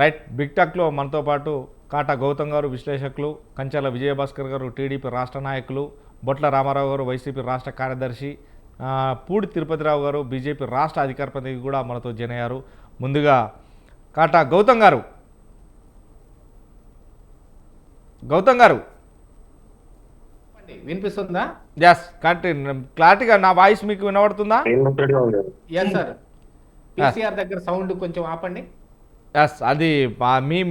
Right. Big టాక్లో మనతో పాటు కాటా గౌతమ్ గారు విశ్లేషకులు, కంచెల విజయభాస్కర్ గారు టీడీపీ రాష్ట్ర నాయకులు, బొట్ల రామారావు గారు వైసీపీ రాష్ట్ర కార్యదర్శి, పూడి తిరుపతిరావు గారు బీజేపీ రాష్ట్ర అధికార ప్రతినిధి కూడా మనతో జాయిన్ అయ్యారు. ముందుగా కాటా గౌతమ్ గారు. గౌతమ్ గారు వినిపిస్తుందా? ఎస్, క్లారిటీగా నా వాయిస్ మీకు వినబడుతుందా? Yes sir. పీసీఆర్ దగ్గర సౌండ్ కొంచెం ఆపండి. ఎస్, అది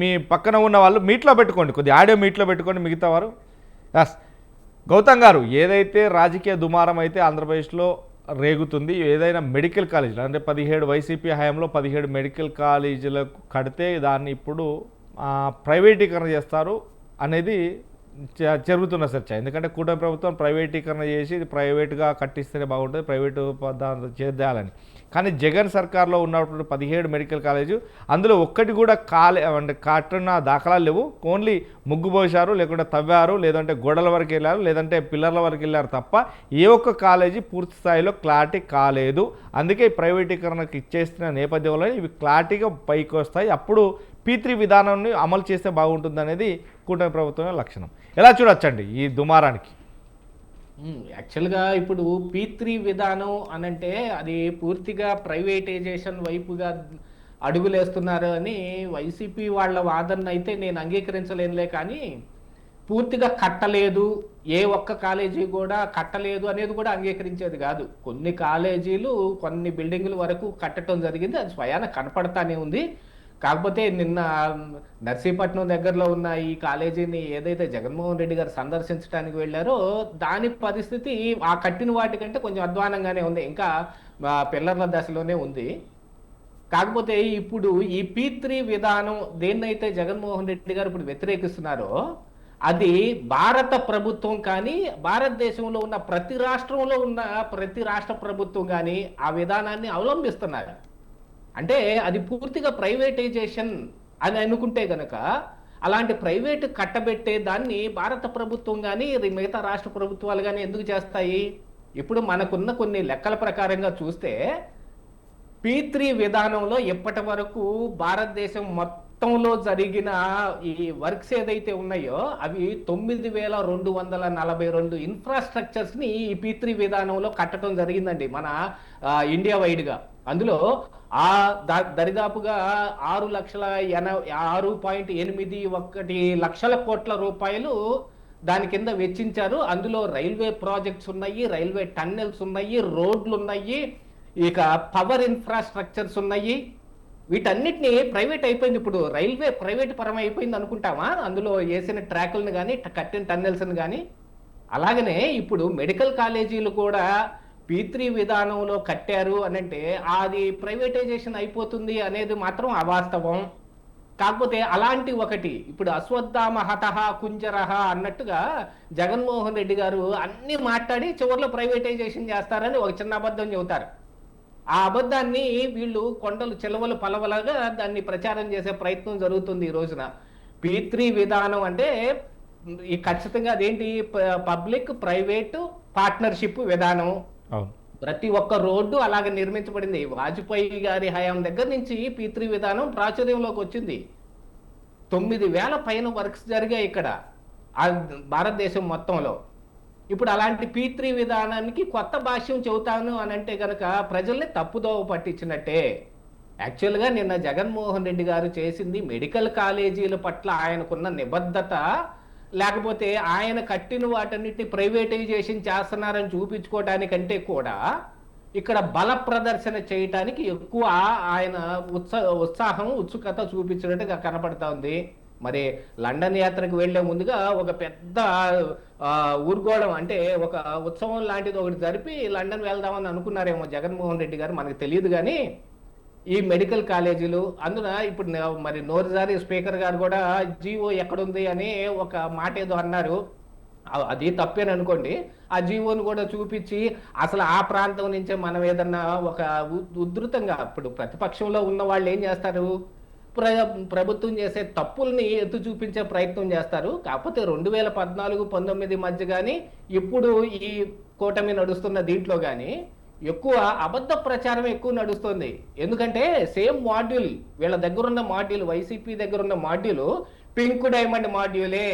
మీ పక్కన ఉన్న వాళ్ళు మీట్లో పెట్టుకోండి, కొద్దిగా ఆడియో మీట్లో పెట్టుకోండి మిగతా వారు. ఎస్, గౌతమ్ గారు, ఏదైతే రాజకీయ దుమారం అయితే ఆంధ్రప్రదేశ్లో రేగుతుంది, ఏదైనా మెడికల్ కాలేజీలు అంటే 17 వైసీపీ హయాంలో 17 మెడికల్ కాలేజీలకు కడితే దాన్ని ఇప్పుడు ప్రైవేటీకరణ చేస్తారు అనేది జరుగుతున్న చర్చ. ఎందుకంటే కూటమి ప్రభుత్వం ప్రైవేటీకరణ చేసి ప్రైవేటుగా కట్టిస్తేనే బాగుంటుంది, ప్రైవేటు చేద్దాలని. కానీ జగన్ సర్కార్లో ఉన్నప్పుడు 17 మెడికల్ కాలేజు, అందులో ఒక్కటి కూడా అంటే కట్టిన దాఖలాలు లేవు. ఓన్లీ ముగ్గు పోసారు, లేకుంటే తవ్వారు, లేదంటే గోడల వరకు వెళ్ళారు, లేదంటే పిల్లర్ల వరకు వెళ్ళారు తప్ప ఏ ఒక్క కాలేజీ పూర్తి స్థాయిలో క్లారిటీ కాలేదు. అందుకే ప్రైవేటీకరణకు ఇచ్చేస్తున్న నేపథ్యంలో ఇవి క్లారిటీగా పైకి వస్తాయి. అప్పుడు P3 విధానాన్ని అమలు చేస్తే బాగుంటుంది అనేది కూటమి ప్రభుత్వం లక్షణం. ఎలా చూడొచ్చండి ఈ దుమారానికి? యాక్చువల్గా ఇప్పుడు P3 విధానం అనంటే అది పూర్తిగా ప్రైవేటైజేషన్ వైపుగా అడుగులేస్తున్నారు అని వైసీపీ వాళ్ళ వాదన అయితే నేను అంగీకరించలేనులే. కానీ పూర్తిగా కట్టలేదు, ఏ ఒక్క కాలేజీ కూడా కట్టలేదు అనేది కూడా అంగీకరించేది కాదు. కొన్ని కాలేజీలు కొన్ని బిల్డింగుల వరకు కట్టడం జరిగింది, అది స్వయాన కనపడతానే ఉంది. కాకపోతే నిన్న నర్సీపట్నం దగ్గరలో ఉన్న ఈ కాలేజీని ఏదైతే జగన్మోహన్ రెడ్డి గారు సందర్శించడానికి వెళ్ళారో దాని పరిస్థితి ఆ కట్టిన వాటికంటే కొంచెం అధ్వానంగానే ఉంది, ఇంకా పిల్లర్ల దశలోనే ఉంది. కాకపోతే ఇప్పుడు ఈ P3 విధానం దేన్నైతే జగన్మోహన్ రెడ్డి గారు ఇప్పుడు వ్యతిరేకిస్తున్నారో అది భారత ప్రభుత్వం కానీ భారతదేశంలో ఉన్న ప్రతి రాష్ట్రంలో ఉన్న ప్రతి రాష్ట్ర ప్రభుత్వం కానీ ఆ విధానాన్ని అవలంబిస్తున్నారు. అంటే అది పూర్తిగా ప్రైవేటైజేషన్ అని అనుకుంటే గనక అలాంటి ప్రైవేట్ కట్టబెట్టే దాన్ని భారత ప్రభుత్వం కానీ మిగతా రాష్ట్ర ప్రభుత్వాలు కానీ ఎందుకు చేస్తాయి? ఇప్పుడు మనకున్న కొన్ని లెక్కల ప్రకారంగా చూస్తే P3 విధానంలో ఇప్పటి వరకు భారతదేశం మొత్తంలో జరిగిన ఈ వర్క్స్ ఏదైతే ఉన్నాయో అవి 9242 ఇన్ఫ్రాస్ట్రక్చర్స్ని ఈ P3 విధానంలో కట్టడం జరిగిందండి మన ఇండియా వైడ్గా. అందులో దరిదాపుగా 6,81 లక్షల కోట్ల రూపాయలు దాని కింద వెచ్చించారు. అందులో రైల్వే ప్రాజెక్ట్స్ ఉన్నాయి, రైల్వే టన్నెల్స్ ఉన్నాయి, రోడ్లు ఉన్నాయి, ఇక పవర్ ఇన్ఫ్రాస్ట్రక్చర్స్ ఉన్నాయి. వీటన్నిటిని ప్రైవేట్ అయిపోయింది. ఇప్పుడు రైల్వే ప్రైవేట్ పరం అయిపోయింది అనుకుంటామా? అందులో వేసిన ట్రాకులను కానీ కట్టిన టన్నెల్స్ని కానీ. అలాగనే ఇప్పుడు మెడికల్ కాలేజీలు కూడా P3 విధానంలో కట్టారు అనంటే అది ప్రైవేటైజేషన్ అయిపోతుంది అనేది మాత్రం అవాస్తవం. కాకపోతే అలాంటి ఒకటి ఇప్పుడు అశ్వత్థామ హతహ కుంజరహ అన్నట్టుగా జగన్మోహన్ రెడ్డి గారు అన్ని మాట్లాడి చివరిలో ప్రైవేటైజేషన్ చేస్తారని ఒక చిన్న అబద్ధం చెబుతారు. ఆ అబద్ధాన్ని వీళ్ళు కొండలు చిలవలు పలవలుగా దాన్ని ప్రచారం చేసే ప్రయత్నం జరుగుతుంది ఈ రోజున. P3 విధానం అంటే ఈ ఖచ్చితంగా అదేంటి పబ్లిక్ ప్రైవేటు పార్ట్నర్షిప్ విధానం. ప్రతి ఒక్క రోడ్డు అలాగే నిర్మించబడింది. వాజ్పేయి గారి హయాం దగ్గర నుంచి P3 విధానం ప్రాచుర్యంలోకి వచ్చింది. 9,000 పైన వర్క్స్ జరిగాయి ఇక్కడ భారతదేశం మొత్తంలో. ఇప్పుడు అలాంటి P3 విధానానికి కొత్త భాష్యం చెబుతాను అని అంటే గనక ప్రజల్ని తప్పుదోవ పట్టించినట్టే. యాక్చువల్గా నిన్న జగన్మోహన్ రెడ్డి గారు చేసింది మెడికల్ కాలేజీల పట్ల ఆయనకున్న నిబద్ధత, లేకపోతే ఆయన కట్టిన వాటన్నిటిని ప్రైవేటైజేషన్ చేస్తున్నారని చూపించుకోవడానికంటే కూడా ఇక్కడ బల ప్రదర్శన చేయటానికి ఎక్కువ ఆయన ఉత్సాహం ఉత్సుకత చూపించినట్టుగా కనపడతా ఉంది. మరి లండన్ యాత్రకు వెళ్లే ముందుగా ఒక పెద్ద ఊర్గోళం అంటే ఒక ఉత్సవం లాంటిది ఒకటి జరిపి లండన్ వెళ్దామని అనుకున్నారేమో జగన్మోహన్ రెడ్డి గారు, మనకు తెలియదు. కానీ ఈ మెడికల్ కాలేజీలు అందున ఇప్పుడు మరి నోరుజారి స్పీకర్ గారు కూడా జీవో ఎక్కడుంది అని ఒక మాట ఏదో అన్నారు. అది తప్పేననుకోండి. ఆ జీవోను కూడా చూపించి అసలు ఆ ప్రాంతం నుంచే మనం ఏదన్నా ఒక ఉధృతంగా ఇప్పుడు ప్రతిపక్షంలో ఉన్న వాళ్ళు ఏం చేస్తారు? ప్రభుత్వం చేసే తప్పుల్ని ఎత్తు చూపించే ప్రయత్నం చేస్తారు. కాకపోతే 2014-19 మధ్య కానీ ఇప్పుడు ఈ కూటమి నడుస్తున్న దీంట్లో కానీ ఎక్కువ అబద్ధ ప్రచారం ఎక్కువ నడుస్తుంది. ఎందుకంటే సేమ్ మాడ్యూల్, వీళ్ళ దగ్గరున్న మాడ్యూల్, వైసీపీ దగ్గరున్న మాడ్యూల్ పింక్ డైమండ్ మాడ్యూలే,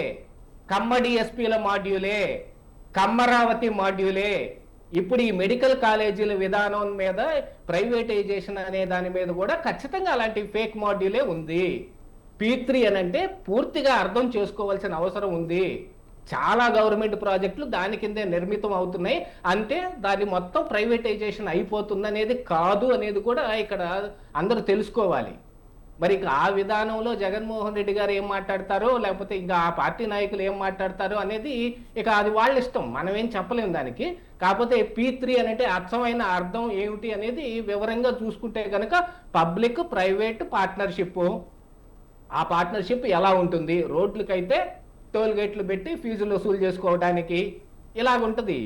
కమ్మ డిఎస్పీల మాడ్యూలే, కమ్మరావతి మాడ్యూలే. ఇప్పుడు ఈ మెడికల్ కాలేజీల విధానం మీద, ప్రైవేటైజేషన్ అనే దాని మీద కూడా ఖచ్చితంగా అలాంటి ఫేక్ మాడ్యూలే ఉంది. P3 అని అంటే పూర్తిగా అర్థం చేసుకోవాల్సిన అవసరం ఉంది. చాలా గవర్నమెంట్ ప్రాజెక్టులు దాని కిందే నిర్మితం అవుతున్నాయి. అంటే దాని మొత్తం ప్రైవేటైజేషన్ అయిపోతుంది అనేది కాదు అనేది కూడా ఇక్కడ అందరూ తెలుసుకోవాలి. మరి ఇక ఆ విధానంలో జగన్మోహన్ రెడ్డి గారు ఏం మాట్లాడతారో, లేకపోతే ఇంకా ఆ పార్టీ నాయకులు ఏం మాట్లాడతారో అనేది ఇక అది వాళ్ళ ఇష్టం, మనం ఏం చెప్పలేం దానికి. కాకపోతే P3 అంటే అచ్చమైన అర్థం ఏమిటి అనేది వివరంగా చూసుకుంటే కనుక పబ్లిక్ ప్రైవేట్ పార్ట్నర్షిప్. ఆ పార్ట్నర్షిప్ ఎలా ఉంటుంది? రోడ్లకైతే టోల్ గేట్లు పెట్టి ఫీజులు వసూలు చేసుకోవడానికి ఇలాగుంటది.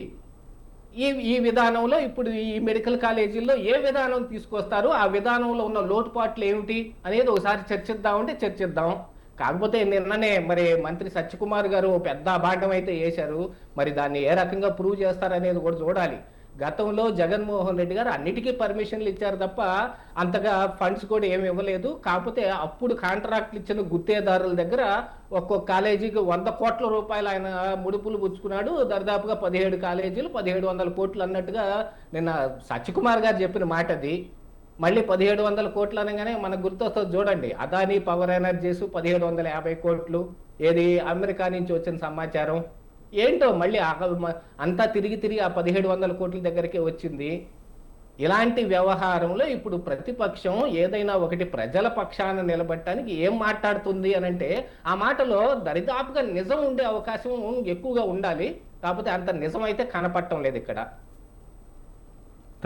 ఈ విధానంలో ఇప్పుడు ఈ మెడికల్ కాలేజీల్లో ఏ విధానం తీసుకొస్తారు, ఆ విధానంలో ఉన్న లోటుపాట్లు ఏమిటి అనేది ఒకసారి చర్చిద్దామంటే చర్చిద్దాం. కాకపోతే నిన్ననే మరి మంత్రి సత్యకుమార్ గారు పెద్ద అభాండం అయితే వేశారు. మరి దాన్ని ఏ రకంగా ప్రూవ్ చేస్తారనేది కూడా చూడాలి. గతంలో జగన్మోహన్ రెడ్డి గారు అన్నిటికీ పర్మిషన్లు ఇచ్చారు తప్ప అంతగా ఫండ్స్ కూడా ఏమి ఇవ్వలేదు. కాకపోతే అప్పుడు కాంట్రాక్ట్లు ఇచ్చిన గుత్తేదారుల దగ్గర ఒక్కొక్క కాలేజీకి 100 కోట్ల రూపాయలు ఆయన ముడుపులు పుచ్చుకున్నాడు. దాదాపుగా 17 కాలేజీలు 1700 కోట్లు అన్నట్టుగా నిన్న సత్యకుమార్ గారు చెప్పిన మాట అది. మళ్ళీ 1700 కోట్లు అనగానే మనకు గుర్తొస్తుంది చూడండి, అదానీ పవర్ ఎనర్జీస్ 1750 కోట్లు, ఏది అమెరికా నుంచి వచ్చిన సమాచారం ఏంటో మళ్ళీ అంతా తిరిగి తిరిగి ఆ 1700 కోట్ల దగ్గరికి వచ్చింది. ఇలాంటి వ్యవహారంలో ఇప్పుడు ప్రతిపక్షం ఏదైనా ఒకటి ప్రజల పక్షాన నిలబడటానికి ఏం మాట్లాడుతుంది అని అంటే ఆ మాటలో దరిదాపుగా నిజం ఉండే అవకాశం ఎక్కువగా ఉండాలి. కాకపోతే అంత నిజం అయితే కనపడటం లేదు ఇక్కడ.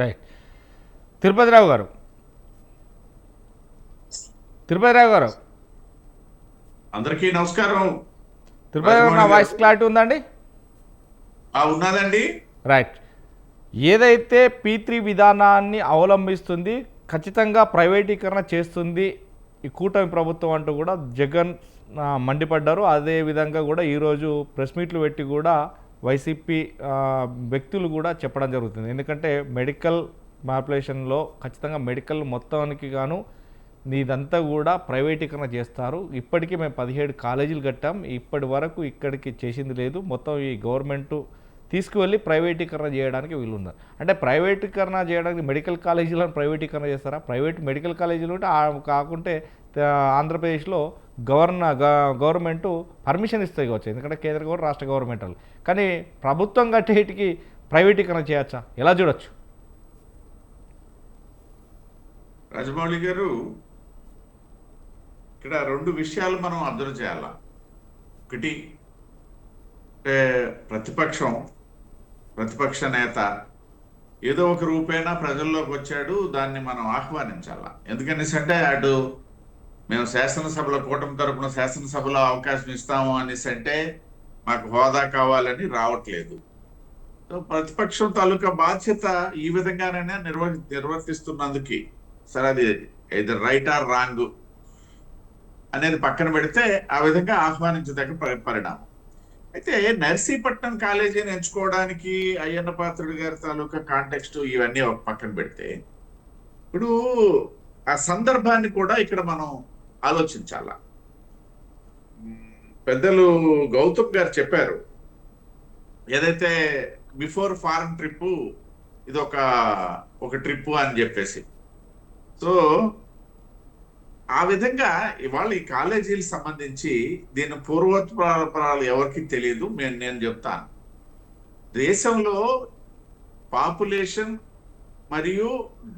రైట్. తిరుపతిరావు గారు అందరికీ నమస్కారం. తిరుపతిరావు గారు, నా వాయిస్ క్లారిటీ ఉందండి? ఉన్నదండి. రైట్. ఏదైతే P3 విధానాన్ని అవలంబిస్తుంది, ఖచ్చితంగా ప్రైవేటీకరణ చేస్తుంది ఈ కూటమి ప్రభుత్వం అంటూ కూడా జగన్ మండిపడ్డారు. అదేవిధంగా కూడా ఈరోజు ప్రెస్ మీట్లు పెట్టి కూడా వైసీపీ వ్యక్తులు కూడా చెప్పడం జరుగుతుంది. ఎందుకంటే మెడికల్ పాపులేషన్లో ఖచ్చితంగా మెడికల్ మొత్తానికి గాను ఇదంతా కూడా ప్రైవేటీకరణ చేస్తారు. ఇప్పటికీ మేము 17 కాలేజీలు కట్టాం, ఇప్పటి వరకు ఇక్కడికి చేసింది లేదు. మొత్తం ఈ గవర్నమెంట్ తీసుకువెళ్ళి ప్రైవేటీకరణ చేయడానికి వీలున్నారు. అంటే ప్రైవేటీకరణ చేయడానికి మెడికల్ కాలేజీలను ప్రైవేటీకరణ చేస్తారా? ప్రైవేట్ మెడికల్ కాలేజీలు ఉంటే కాకుంటే ఆంధ్రప్రదేశ్లో గవర్నమెంట్ పర్మిషన్ ఇస్తే కావచ్చు, ఎందుకంటే కేంద్ర గవర్నమెంట్ రాష్ట్ర గవర్నమెంట్లు. కానీ ప్రభుత్వం కట్టేటికి ప్రైవేటీకరణ చేయొచ్చా? ఎలా చూడొచ్చు? రాజమౌళి గారు, ఇక్కడ 2 విషయాలు మనం అబ్జర్వ్ చేయాల. ఒకటి, ప్రతిపక్ష నేత ఏదో ఒక రూపేణా ప్రజల్లోకి వచ్చాడు, దాన్ని మనం ఆహ్వానించాల. ఎందుకనేసి అంటే అటు మేము శాసనసభలో కూటమి తరపున శాసనసభలో అవకాశం ఇస్తాము అనేసి అంటే మాకు హోదా కావాలని రావట్లేదు. ప్రతిపక్షం తాలూకా బాధ్యత ఈ విధంగానైనా నిర్వర్తిస్తున్నందుకు సరే, అది ఇది రైట్ ఆర్ రాంగ్ అనేది పక్కన పెడితే ఆ విధంగా ఆహ్వానించదగ్గ పరిణామం. అయితే నర్సీపట్నం కాలేజీని ఎంచుకోవడానికి అయ్యన్న పాత్రుడు గారి తాలూకా కాంటెక్స్ట్ ఇవన్నీ ఒక పక్కన పెడితే, ఇప్పుడు ఆ సందర్భాన్ని కూడా ఇక్కడ మనం ఆలోచించాల. పెద్దలు గౌతమ్ గారు చెప్పారు, ఏదైతే బిఫోర్ ఫారెన్ ట్రిప్ ఇది ఒక ట్రిప్ అని చెప్పేసి. సో ఆ విధంగా ఇవాళ ఈ కాలేజీలకు సంబంధించి దీని పూర్వోత్తరాలు ఎవరికి తెలియదు. నేను చెప్తాను, దేశంలో పాపులేషన్ మరియు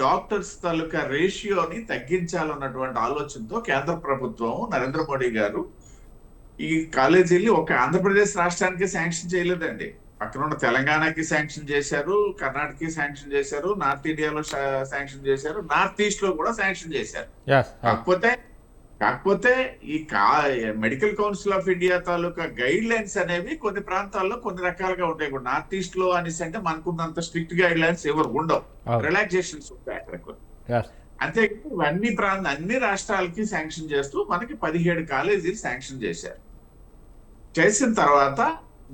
డాక్టర్స్ తాలూకా రేషియోని తగ్గించాలన్నటువంటి ఆలోచనతో కేంద్ర ప్రభుత్వం నరేంద్ర మోడీ గారు ఈ కాలేజీని ఒక ఆంధ్రప్రదేశ్ రాష్ట్రానికి శాంక్షన్ చేయలేదండి. పక్కన ఉన్న తెలంగాణకి శాంక్షన్ చేశారు, కర్ణాటకకి శాంక్షన్ చేశారు, నార్త్ ఇండియాలో శాంక్షన్ చేశారు, నార్త్ ఈస్ట్ లో కూడా శాంక్షన్ చేశారు. కాకపోతే ఈ medical council of India taluka guide lines అనేవి కొన్ని ప్రాంతాల్లో కొన్ని రకాలుగా ఉంటాయి. ఇప్పుడు నార్త్ ఈస్ట్ లో అనేసి అంటే మనకున్నంత స్ట్రిక్ట్ గైడ్ లైన్స్ ఎవరు ఉండవు, రిలాక్సేషన్స్ ఉంటాయి అక్కడ. అంతే అన్ని రాష్ట్రాలకి శాంక్షన్ చేస్తూ మనకి 17 కాలేజీలు శాంక్షన్ చేశారు. చేసిన తర్వాత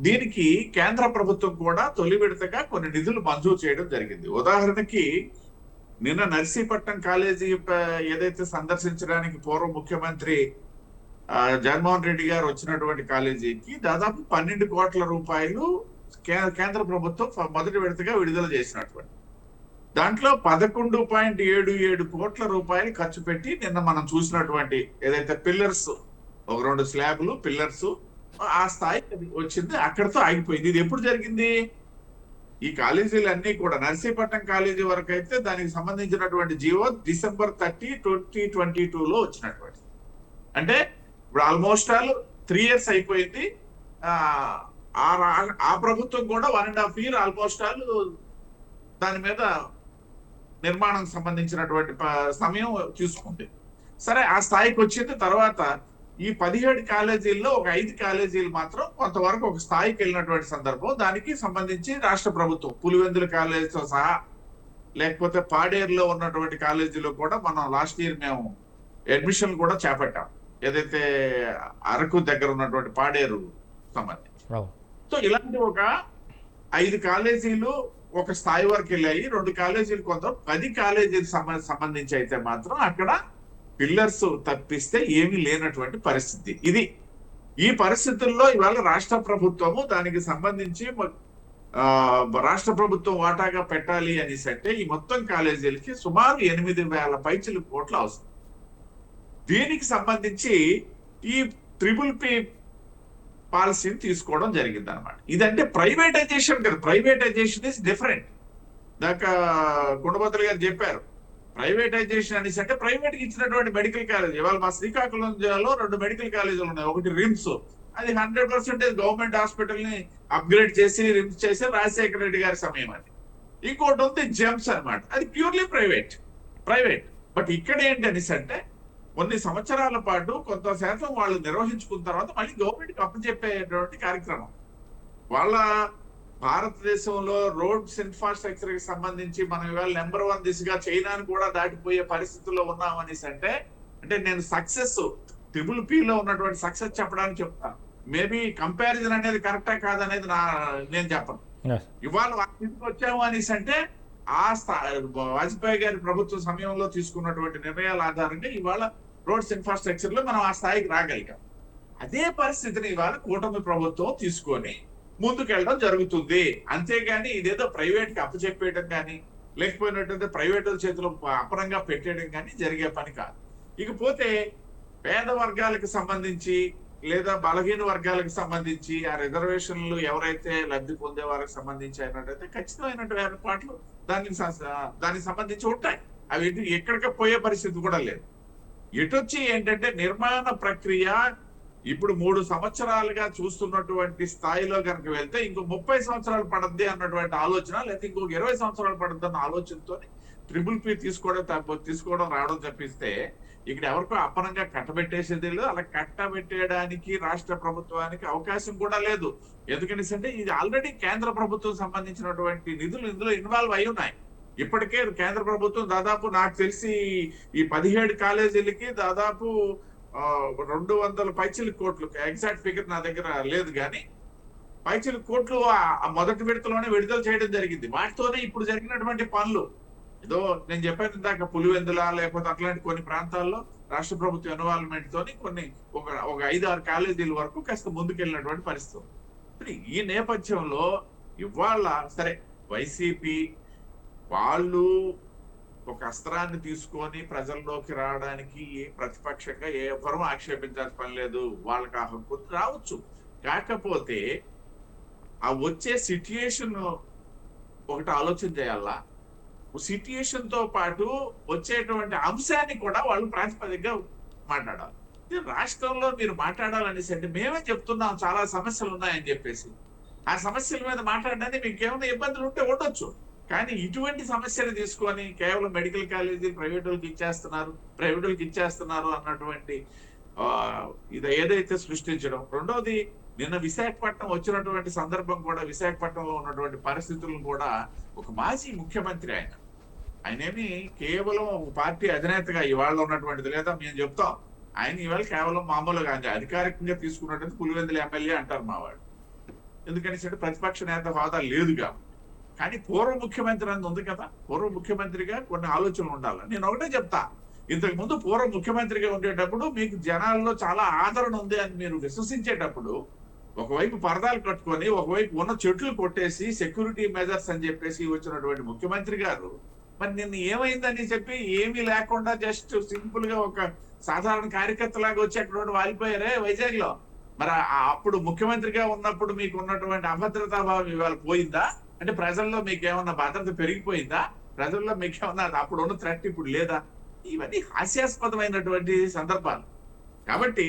దీనికి కేంద్ర ప్రభుత్వం కూడా తొలి విడతగా కొన్ని నిధులు మంజూరు చేయడం జరిగింది. ఉదాహరణకి నిన్న నర్సీపట్నం కాలేజీ ఏదైతే సందర్శించడానికి పూర్వ ముఖ్యమంత్రి జగన్మోహన్ రెడ్డి గారు వచ్చినటువంటి కాలేజీకి దాదాపు 12 కోట్ల రూపాయలు కేంద్ర ప్రభుత్వం మొదటి విడతగా విడుదల చేసినటువంటి దాంట్లో 11.77 కోట్ల రూపాయలు ఖర్చు పెట్టి నిన్న మనం చూసినటువంటి ఏదైతే పిల్లర్స్, ఒక 2 స్లాబ్లు పిల్లర్స్ ఆ స్థాయికి వచ్చింది, అక్కడితో ఆగిపోయింది. ఇది ఎప్పుడు జరిగింది? ఈ కాలేజీలన్నీ కూడా నర్సీపట్నం కాలేజీ వరకు అయితే దానికి సంబంధించినటువంటి జీవో December 30, 2022లో వచ్చినటువంటి, అంటే ఇప్పుడు ఆల్మోస్ట్ ఆల్ 3 years అయిపోయింది. ఆ ప్రభుత్వం కూడా 1.5 year ఆల్మోస్ట్ ఆల్ దాని మీద నిర్మాణం సంబంధించినటువంటి సమయం తీసుకుంది. సరే, ఆ స్థాయికి వచ్చింది. తర్వాత ఈ 17 కాలేజీల్లో ఒక 5 కాలేజీలు మాత్రం కొంతవరకు ఒక స్థాయికి వెళ్ళినటువంటి సందర్భం. దానికి సంబంధించి రాష్ట్ర ప్రభుత్వం పులివెందుల కాలేజీతో సహా, లేకపోతే పాడేరులో ఉన్నటువంటి కాలేజీలో కూడా మనం లాస్ట్ ఇయర్ మేము అడ్మిషన్ కూడా చేపట్టాం, ఏదైతే అరకు దగ్గర ఉన్నటువంటి పాడేరు సంబంధించి. సో ఇలాంటి ఒక 5 కాలేజీలు ఒక స్థాయి వరకు వెళ్ళాయి. 2 కాలేజీలు కొంత 10 కాలేజీలకు సంబంధించి అయితే మాత్రం అక్కడ పిల్లర్స్ తప్పిస్తే ఏమీ లేనటువంటి పరిస్థితి. ఈ పరిస్థితుల్లో ఇవాళ రాష్ట్ర ప్రభుత్వము దానికి సంబంధించి రాష్ట్ర ప్రభుత్వం వాటాగా పెట్టాలి అనేసి అంటే ఈ మొత్తం కాలేజీలకి సుమారు 8,000 పైచిలు కోట్ల అవసరం. దీనికి సంబంధించి ఈ PPP పాలసీని తీసుకోవడం జరిగింది అనమాట. ఇదంటే ప్రైవేటైజేషన్ కదా, ప్రైవేటైజేషన్ ఇస్ డిఫరెంట్. దాకా కుండబద్దలు గారు చెప్పారు, ప్రైవేటైజేషన్ అనేసి అంటే ప్రైవేట్ కి ఇచ్చినటువంటి మెడికల్ కాలేజ్. ఇవాళ మా శ్రీకాకుళం జిల్లాలో 2 మెడికల్ కాలేజీలు ఉన్నాయి. ఒకటి రిమ్స్, అది 100% గవర్నమెంట్ హాస్పిటల్ ని అప్గ్రేడ్ చేసి రిమ్స్ చేసి రాజశేఖర రెడ్డి గారి సమయం అది. ఇంకోటి ఉంది జెమ్స్ అన్నమాట, అది ప్యూర్లీ ప్రైవేట్. బట్ ఇక్కడ ఏంటి అనేసి అంటే కొన్ని సంవత్సరాల పాటు కొంత శాతం వాళ్ళు నిర్వహించుకున్న తర్వాత మళ్ళీ గవర్నమెంట్కి అప్పచెప్పేటువంటి కార్యక్రమం. వాళ్ళ భారతదేశంలో రోడ్స్ ఇన్ఫ్రాస్ట్రక్చర్ కి సంబంధించి మనం ఇవాళ నెంబర్ 1 దిశగా చైనాను కూడా దాటిపోయే పరిస్థితుల్లో ఉన్నాం అనేసి అంటే నేను సక్సెస్ PPPలో ఉన్నటువంటి సక్సెస్ చెప్పడానికి చెప్తాను. మేబీ కంపారిజన్ అనేది కరెక్టా కాదనేది నేను చెప్పను. ఇవాళ వాటికి వచ్చాము అనేసి అంటే వాజ్పేయి గారి ప్రభుత్వ సమయంలో తీసుకున్నటువంటి నిర్ణయాల ఆధారంగా ఇవాళ రోడ్స్ ఇన్ఫ్రాస్ట్రక్చర్ లో మనం ఆ స్థాయికి రాగలిగాం. అదే పరిస్థితిని ఇవాళ కూటమి ప్రభుత్వం తీసుకొని ముందుకెళ్ళడం జరుగుతుంది. అంతేగాని ఇదేదో ప్రైవేట్ కి అప్పచెప్పేయడం కానీ లేకపోయినట్లయితే ప్రైవేట్ చేతిలో అపరంగా పెట్టేయడం కానీ జరిగే పని కాదు. ఇకపోతే పేద వర్గాలకు సంబంధించి లేదా బలహీన వర్గాలకు సంబంధించి ఆ రిజర్వేషన్లు ఎవరైతే లబ్ధి పొందే వారికి సంబంధించి అయినట్టయితే ఖచ్చితమైనటువంటి ఏర్పాట్లు దానికి సంబంధించి ఉంటాయి. అవి ఎక్కడికి పోయే పరిస్థితి కూడా లేదు. ఎటొచ్చి ఏంటంటే నిర్మాణ ప్రక్రియ ఇప్పుడు 3 సంవత్సరాలుగా చూస్తున్నటువంటి స్థాయిలో కనుక వెళ్తే ఇంకో 30 సంవత్సరాలు పడద్ది అన్నటువంటి ఆలోచన, లేకపోతే ఇంకొక 20 సంవత్సరాలు పడద్ది అన్న ఆలోచనతో PPP తీసుకోవడం రావడం తప్పిస్తే ఇక్కడ ఎవరికో అప్పనంగా కట్టబెట్టేసేది లేదు. అలా కట్టబెట్టేయడానికి రాష్ట్ర ప్రభుత్వానికి అవకాశం కూడా లేదు. ఎందుకంటే ఇది ఆల్రెడీ కేంద్ర ప్రభుత్వం సంబంధించినటువంటి నిధులు ఇందులో ఇన్వాల్వ్ అయి ఉన్నాయి. ఇప్పటికే కేంద్ర ప్రభుత్వం దాదాపు నాకు తెలిసి ఈ 17 కాలేజీలకి దాదాపు 200 పైచిల కోట్లు, ఎగ్జాక్ట్ ఫిగర్ నా దగ్గర లేదు కానీ పైచిల కోట్లు మొదటి విడతలోనే విడుదల చేయడం జరిగింది. వాటితోనే ఇప్పుడు జరిగినటువంటి పనులు ఏదో నేను చెప్పాను ఇందాక పులివెందుల లేకపోతే అట్లాంటి కొన్ని ప్రాంతాల్లో రాష్ట్ర ప్రభుత్వ ఇన్వాల్వ్మెంట్ తోని కొన్ని ఒక 5-6 కాలేజీల వరకు కాస్త ముందుకెళ్ళినటువంటి పరిస్థితి. ఈ నేపథ్యంలో ఇవాళ సరే వైసీపీ వాళ్ళు ఒక అస్త్రాన్ని తీసుకొని ప్రజల్లోకి రావడానికి ప్రతిపక్షంగా ఏ ఒక్కరూ ఆక్షేపించాల్సిన పని లేదు. వాళ్ళకి ఆ హక్కు రావచ్చు. కాకపోతే ఆ వచ్చే సిట్యుయేషన్ ఒకటి ఆలోచన చేయాలా, సిట్యుయేషన్ తో పాటు వచ్చేటువంటి అంశాన్ని కూడా వాళ్ళు ప్రాతిపదికగా మాట్లాడాలి. రాష్ట్రంలో మీరు మాట్లాడాలనేసి అంటే మేమే చెప్తున్నాం చాలా సమస్యలు ఉన్నాయని చెప్పేసి, ఆ సమస్యల మీద మాట్లాడడానికి మీకు ఏమైనా ఇబ్బందులు ఉంటే ఉండొచ్చు. కానీ ఇటువంటి సమస్యలు తీసుకొని కేవలం మెడికల్ కాలేజీ ప్రైవేటులకు ఇచ్చేస్తున్నారు అన్నటువంటి ఇది ఏదైతే సృష్టించడం. రెండోది నిన్న విశాఖపట్నం వచ్చినటువంటి సందర్భం కూడా, విశాఖపట్నంలో ఉన్నటువంటి పరిస్థితులను కూడా ఒక మాజీ ముఖ్యమంత్రి ఆయనేమి కేవలం ఒక పార్టీ అధినేతగా ఇవాళ ఉన్నటువంటిది లేదా మేము చెప్తాం, ఆయన ఇవాళ కేవలం మామూలుగా అధికారికంగా తీసుకున్నట్టు పులివెందుల ఎమ్మెల్యే అంటారు మా వాళ్ళు. ఎందుకంటే ప్రతిపక్ష నేత హోదా లేదుగా. కానీ పూర్వ ముఖ్యమంత్రి అని ఉంది కదా, పూర్వ ముఖ్యమంత్రిగా కొన్ని ఆలోచనలు ఉండాలి. నేను ఒకటే చెప్తా, ఇంతకు ముందు పూర్వ ముఖ్యమంత్రిగా ఉండేటప్పుడు మీకు జనాల్లో చాలా ఆదరణ ఉంది అని మీరు విశ్వసించేటప్పుడు ఒకవైపు పరదాలు కట్టుకొని ఒకవైపు ఉన్న చెట్లు కొట్టేసి సెక్యూరిటీ మెజర్స్ అని చెప్పేసి వచ్చినటువంటి ముఖ్యమంత్రి గారు మరి నిన్న ఏమైందని చెప్పి ఏమీ లేకుండా జస్ట్ సింపుల్ గా ఒక సాధారణ కార్యకర్తలాగా వచ్చి అక్కడ వాలిపోయారే వైజాగ్ లో. మరి అప్పుడు ముఖ్యమంత్రిగా ఉన్నప్పుడు మీకు ఉన్నటువంటి అభద్రతా భావం ఇవాళ పోయిందా? అంటే ప్రజల్లో మీకు ఏమన్నా భద్రత పెరిగిపోయిందా? ప్రజల్లో మీకు ఏమన్నా అప్పుడు ఉన్న థ్రెట్ ఇప్పుడు లేదా? ఇవన్నీ హాస్యాస్పదమైనటువంటి సందర్భాలు. కాబట్టి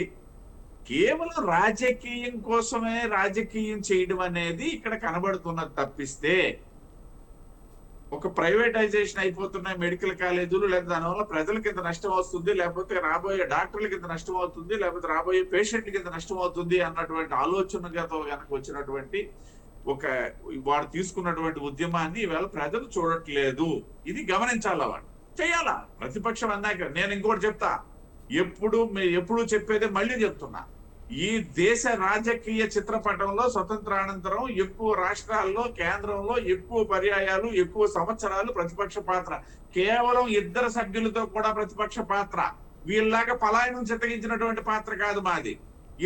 కేవలం రాజకీయం కోసమే రాజకీయం చేయడం అనేది ఇక్కడ కనబడుతున్నది తప్పిస్తే, ఒక ప్రైవేటైజేషన్ అయిపోతున్నాయి మెడికల్ కాలేజీలు, లేదా దానివల్ల ప్రజలకి ఇంత నష్టం వస్తుంది, లేకపోతే రాబోయే డాక్టర్లకి ఇంత నష్టం అవుతుంది, లేకపోతే రాబోయే పేషెంట్లకి ఇంత నష్టం అవుతుంది అన్నటువంటి ఆలోచనతో కనుక వచ్చినటువంటి వాడు తీసుకున్నటువంటి ఉద్యమాన్ని ఈవేళ ప్రజలు చూడట్లేదు. ఇది గమనించాలా, వాడు చేయాలా. ప్రతిపక్షం అన్నాక నేను ఇంకోటి చెప్తా, ఎప్పుడు చెప్పేదే మళ్ళీ చెప్తున్నా, ఈ దేశ రాజకీయ చిత్రపటంలో స్వతంత్రానంతరం ఎక్కువ రాష్ట్రాల్లో కేంద్రంలో ఎక్కువ పర్యాయాలు ఎక్కువ సంవత్సరాలు ప్రతిపక్ష పాత్ర, కేవలం 2 సభ్యులతో కూడా ప్రతిపక్ష పాత్ర, వీళ్ళలాగా పలాయనం చిత్తగించినటువంటి పాత్ర కాదు మాది.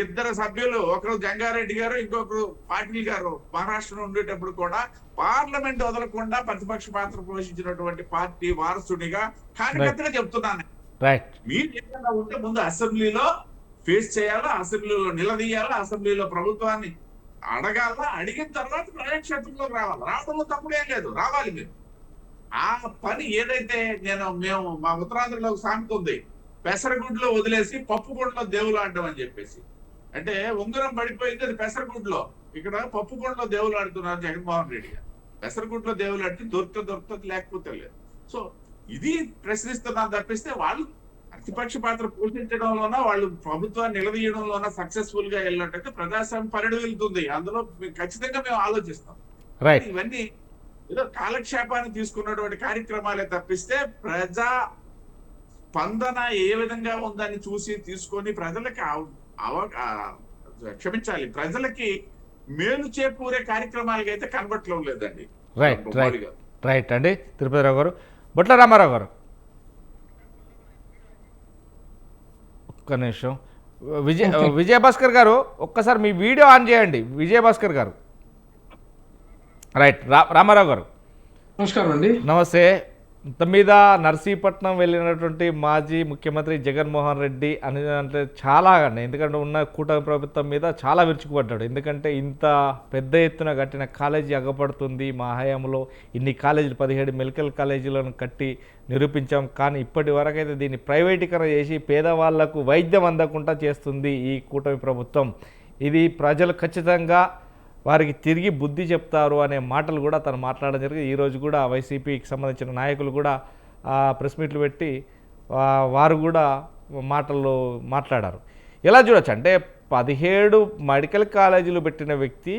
2 సభ్యులు, ఒకరు జంగారెడ్డి గారు, ఇంకొకరు పాటిల్ గారు మహారాష్ట్రలో ఉండేటప్పుడు కూడా పార్లమెంట్ వదలకుండా ప్రతిపక్ష పాత్ర పోషించినటువంటి పార్టీ వారసుడిగా కార్యకర్తగా చెప్తున్నాను. మీరు ఏదైనా ఉంటే ముందు అసెంబ్లీలో ఫేస్ చేయాలా, అసెంబ్లీలో నిలదీయాలా, అసెంబ్లీలో ప్రభుత్వాన్ని అడగాలా, అడిగిన తర్వాత ప్రజాక్షేత్రంలోకి రావాలి. రావడంలో తప్పుడేం లేదు, రావాలి మీరు. ఆ పని ఏదైతే మేము మా ఉత్తరాంధ్రలో సామెత ఉంది, పెసరగుడ్లో వదిలేసి పప్పుగుండలో దేవులు ఆడడం అని చెప్పేసి. అంటే ఉంగరం పడిపోయింది, అది పెసరగుడ్లో. ఇక్కడ పప్పుగుండలో దేవులు ఆడుతున్నారు జగన్మోహన్ రెడ్డి గారు. పెసరగుడ్లో దేవులు ఆడితే దొరుకుతుంది, లేకపోతే లేదు. సో ఇది ప్రశ్నిస్తున్నాను తప్పిస్తే వాళ్ళు ప్రతిపక్ష పాత్ర పోషించడంలోనా, వాళ్ళు ప్రభుత్వాన్ని నిలదీయడంలోనా సక్సెస్ఫుల్ గా వెళ్ళినట్టయితే ప్రజాస్వామ్యం పరిడి వెళ్తుంది. అందులో ఖచ్చితంగా మేము ఆలోచిస్తాం. ఇవన్నీ ఏదో కాలక్షేపాన్ని తీసుకున్నటువంటి కార్యక్రమాలే తప్పిస్తే ప్రజా స్పందన ఏ విధంగా ఉందని తీసుకొని ప్రజలకి క్షమించాలి, ప్రజలకి మేలు చేకూరే కార్యక్రమాలకి అయితే కనబట్టడం లేదండి. రైట్ అండి తిరుపతి రావు గారు. బొట్ల రామారావు గారు, ఒక్క నిమిషం. విజయభాస్కర్ గారు ఒక్కసారి మీ వీడియో ఆన్ చేయండి. విజయభాస్కర్ గారు. రైట్. రామారావు గారు నమస్కారం అండి. నమస్తే. మొత్తం మీద నర్సీపట్నం వెళ్ళినటువంటి మాజీ ముఖ్యమంత్రి జగన్మోహన్ రెడ్డి అని అంటే చాలా, ఎందుకంటే ఉన్న కూటమి ప్రభుత్వం మీద చాలా విరుచుకుపడ్డాడు. ఎందుకంటే ఇంత పెద్ద ఎత్తున కట్టిన కాలేజీ అగపడుతుంది, మా హయాంలో ఇన్ని కాలేజీలు 17 మెడికల్ కాలేజీలను కట్టి నిరూపించాం, కానీ ఇప్పటి వరకైతే దీన్ని ప్రైవేటీకరణ చేసి పేదవాళ్లకు వైద్యం అందకుండా చేస్తుంది ఈ కూటమి ప్రభుత్వం. ఇది ప్రజలు ఖచ్చితంగా వారికి తిరిగి బుద్ధి చెప్తారు అనే మాటలు కూడా తను మాట్లాడడం జరిగింది. ఈరోజు కూడా వైసీపీకి సంబంధించిన నాయకులు కూడా ప్రెస్ మీట్లు పెట్టి వారు కూడా మాట్లాడారు. ఎలా చూడొచ్చు అంటే 17 మెడికల్ కాలేజీలు పెట్టిన వ్యక్తి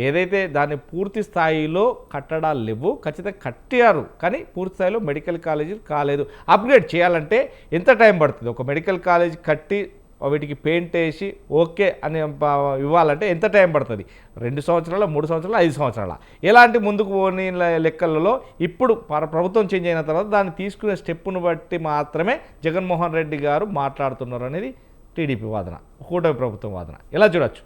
ఏదైతే దాన్ని పూర్తి స్థాయిలో కట్టడాలు లేవు, ఖచ్చితంగా కట్టారు, కానీ పూర్తి స్థాయిలో మెడికల్ కాలేజీలు కాలేదు. అప్గ్రేడ్ చేయాలంటే ఎంత టైం పడుతుంది? ఒక మెడికల్ కాలేజ్ కట్టి వీటికి పెయింట్ వేసి ఓకే అని ఇవ్వాలంటే ఎంత టైం పడుతుంది? 2 సంవత్సరాలు, 3 సంవత్సరాలు, 5 సంవత్సరాల? ఎలాంటి ముందుకు పోని లెక్కలలో ఇప్పుడు ప్రభుత్వం చేంజ్ అయిన తర్వాత దాన్ని తీసుకునే స్టెప్పును బట్టి మాత్రమే జగన్మోహన్ రెడ్డి గారు మాట్లాడుతున్నారు అనేది టీడీపీ వాదన, కూటమి ప్రభుత్వం వాదన. ఎలా చూడొచ్చు?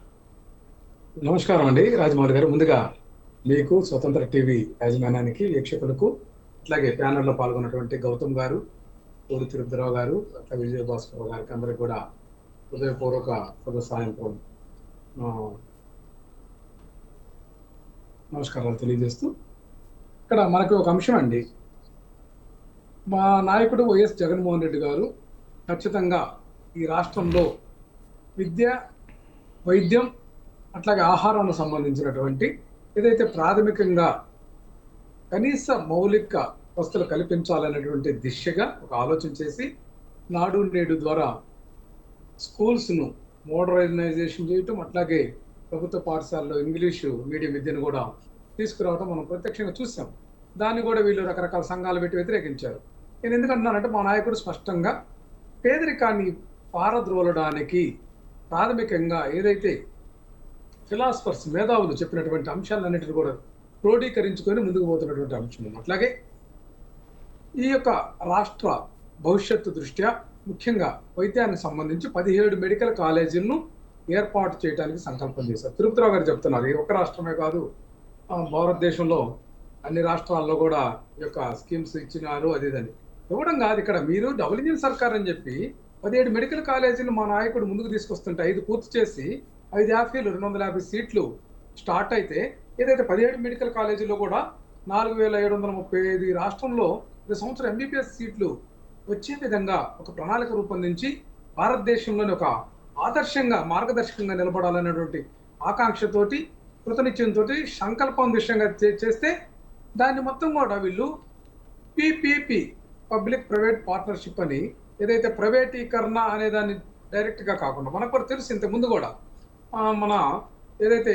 నమస్కారం అండి రాజమౌళి గారు. ముందుగా మీకు, స్వతంత్ర టీవీ యాజమాన్యానికి, వీక్షకులకు, అట్లాగే ప్యానల్లో పాల్గొన్నటువంటి గౌతమ్ గారు, తోడు తిరుపతిరావు గారు, అట్లా విజయభాస్కర్ గారికి అందరికి కూడా హృదయపూర్వక శుభ సాయంత్రం నమస్కారాలు తెలియజేస్తూ, ఇక్కడ మనకి ఒక అంశం అండి. మా నాయకుడు వైఎస్ జగన్మోహన్ రెడ్డి గారు ఖచ్చితంగా ఈ రాష్ట్రంలో విద్య, వైద్యం, అట్లాగే ఆహారానికి సంబంధించినటువంటి ఏదైతే ప్రాథమికంగా కనీస మౌలిక వస్తువులు కల్పించాలనేటువంటి దిశగా ఒక ఆలోచన చేసి నాడు నేడు ద్వారా స్కూల్స్ను మోడర్నైజేషన్ చేయటం, అట్లాగే ప్రభుత్వ పాఠశాలలో ఇంగ్లీషు మీడియం విద్యను కూడా తీసుకురావడం మనం ప్రత్యక్షంగా చూసాం. దాన్ని కూడా వీళ్ళు రకరకాల సంఘాలు పెట్టి వ్యతిరేకించారు. నేను ఎందుకంటున్నానంటే మా నాయకుడు స్పష్టంగా పేదరికాన్ని పారద్రోలడానికి ప్రాథమికంగా ఏదైతే ఫిలాసఫర్స్ మేధావులు చెప్పినటువంటి అంశాలన్నిటిని కూడా క్రోడీకరించుకొని ముందుకు పోతున్నటువంటి అంశం. అట్లాగే ఈ యొక్క రాష్ట్ర భవిష్యత్తు దృష్ట్యా ముఖ్యంగా వైద్యానికి సంబంధించి 17 మెడికల్ కాలేజీలను ఏర్పాటు చేయడానికి సంకల్పం చేశారు. తిరుపతిరావు గారు చెప్తున్నారు, ఈ ఒక్క రాష్ట్రమే కాదు, భారతదేశంలో అన్ని రాష్ట్రాల్లో కూడా ఈ యొక్క స్కీమ్స్ ఇచ్చినారు. అదేదని ఇవ్వడం కాదు, ఇక్కడ మీరు డబుల్ ఇంజిన్ సర్కార్ అని చెప్పి 17 మెడికల్ కాలేజీలు మా నాయకుడు ముందుకు తీసుకొస్తుంటే 5 పూర్తి చేసి 550 250 సీట్లు స్టార్ట్ అయితే, ఏదైతే 17 మెడికల్ కాలేజీలో కూడా 4735 రాష్ట్రంలో ప్రతి సంవత్సరం ఎంబీబీఎస్ సీట్లు వచ్చే విధంగా ఒక ప్రణాళిక రూపొందించి భారతదేశంలోని ఒక ఆదర్శంగా మార్గదర్శకంగా నిలబడాలనేటువంటి ఆకాంక్షతోటి కృతనిశ్చయంతో సంకల్పం విషయంగా చేస్తే దాన్ని మొత్తం కూడా వీళ్ళు పిపిపి పబ్లిక్ ప్రైవేట్ పార్ట్నర్షిప్ అని, ఏదైతే ప్రైవేటీకరణ అనే దాన్ని డైరెక్ట్గా కాకుండా మనకు కూడా తెలుసు ఇంతకుముందు కూడా మన ఏదైతే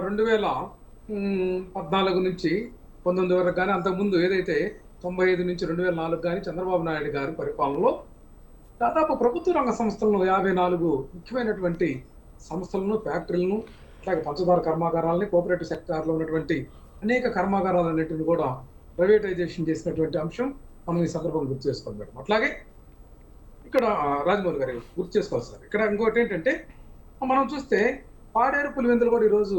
2014 నుంచి 19 వరకు కానీ అంతకుముందు ఏదైతే 95 నుంచి 2004 కానీ చంద్రబాబు నాయుడు గారి పరిపాలనలో దాదాపు ప్రభుత్వ రంగ సంస్థలను 54 ముఖ్యమైనటువంటి సంస్థలను, ఫ్యాక్టరీలను, అట్లాగే పంచదార కర్మాగారాలని, కోఆపరేటివ్ సెక్టార్లో ఉన్నటువంటి అనేక కర్మాగారాలన్నింటిని కూడా ప్రైవేటైజేషన్ చేసినటువంటి అంశం మనం ఈ సందర్భంగా గుర్తు చేసుకోవాలి మేడం. అట్లాగే ఇక్కడ రాజమౌళి గారు గుర్తు చేసుకోవాలి సార్. ఇక్కడ ఇంకోటి ఏంటంటే మనం చూస్తే పాడేరు పులివెందులు కూడా ఈరోజు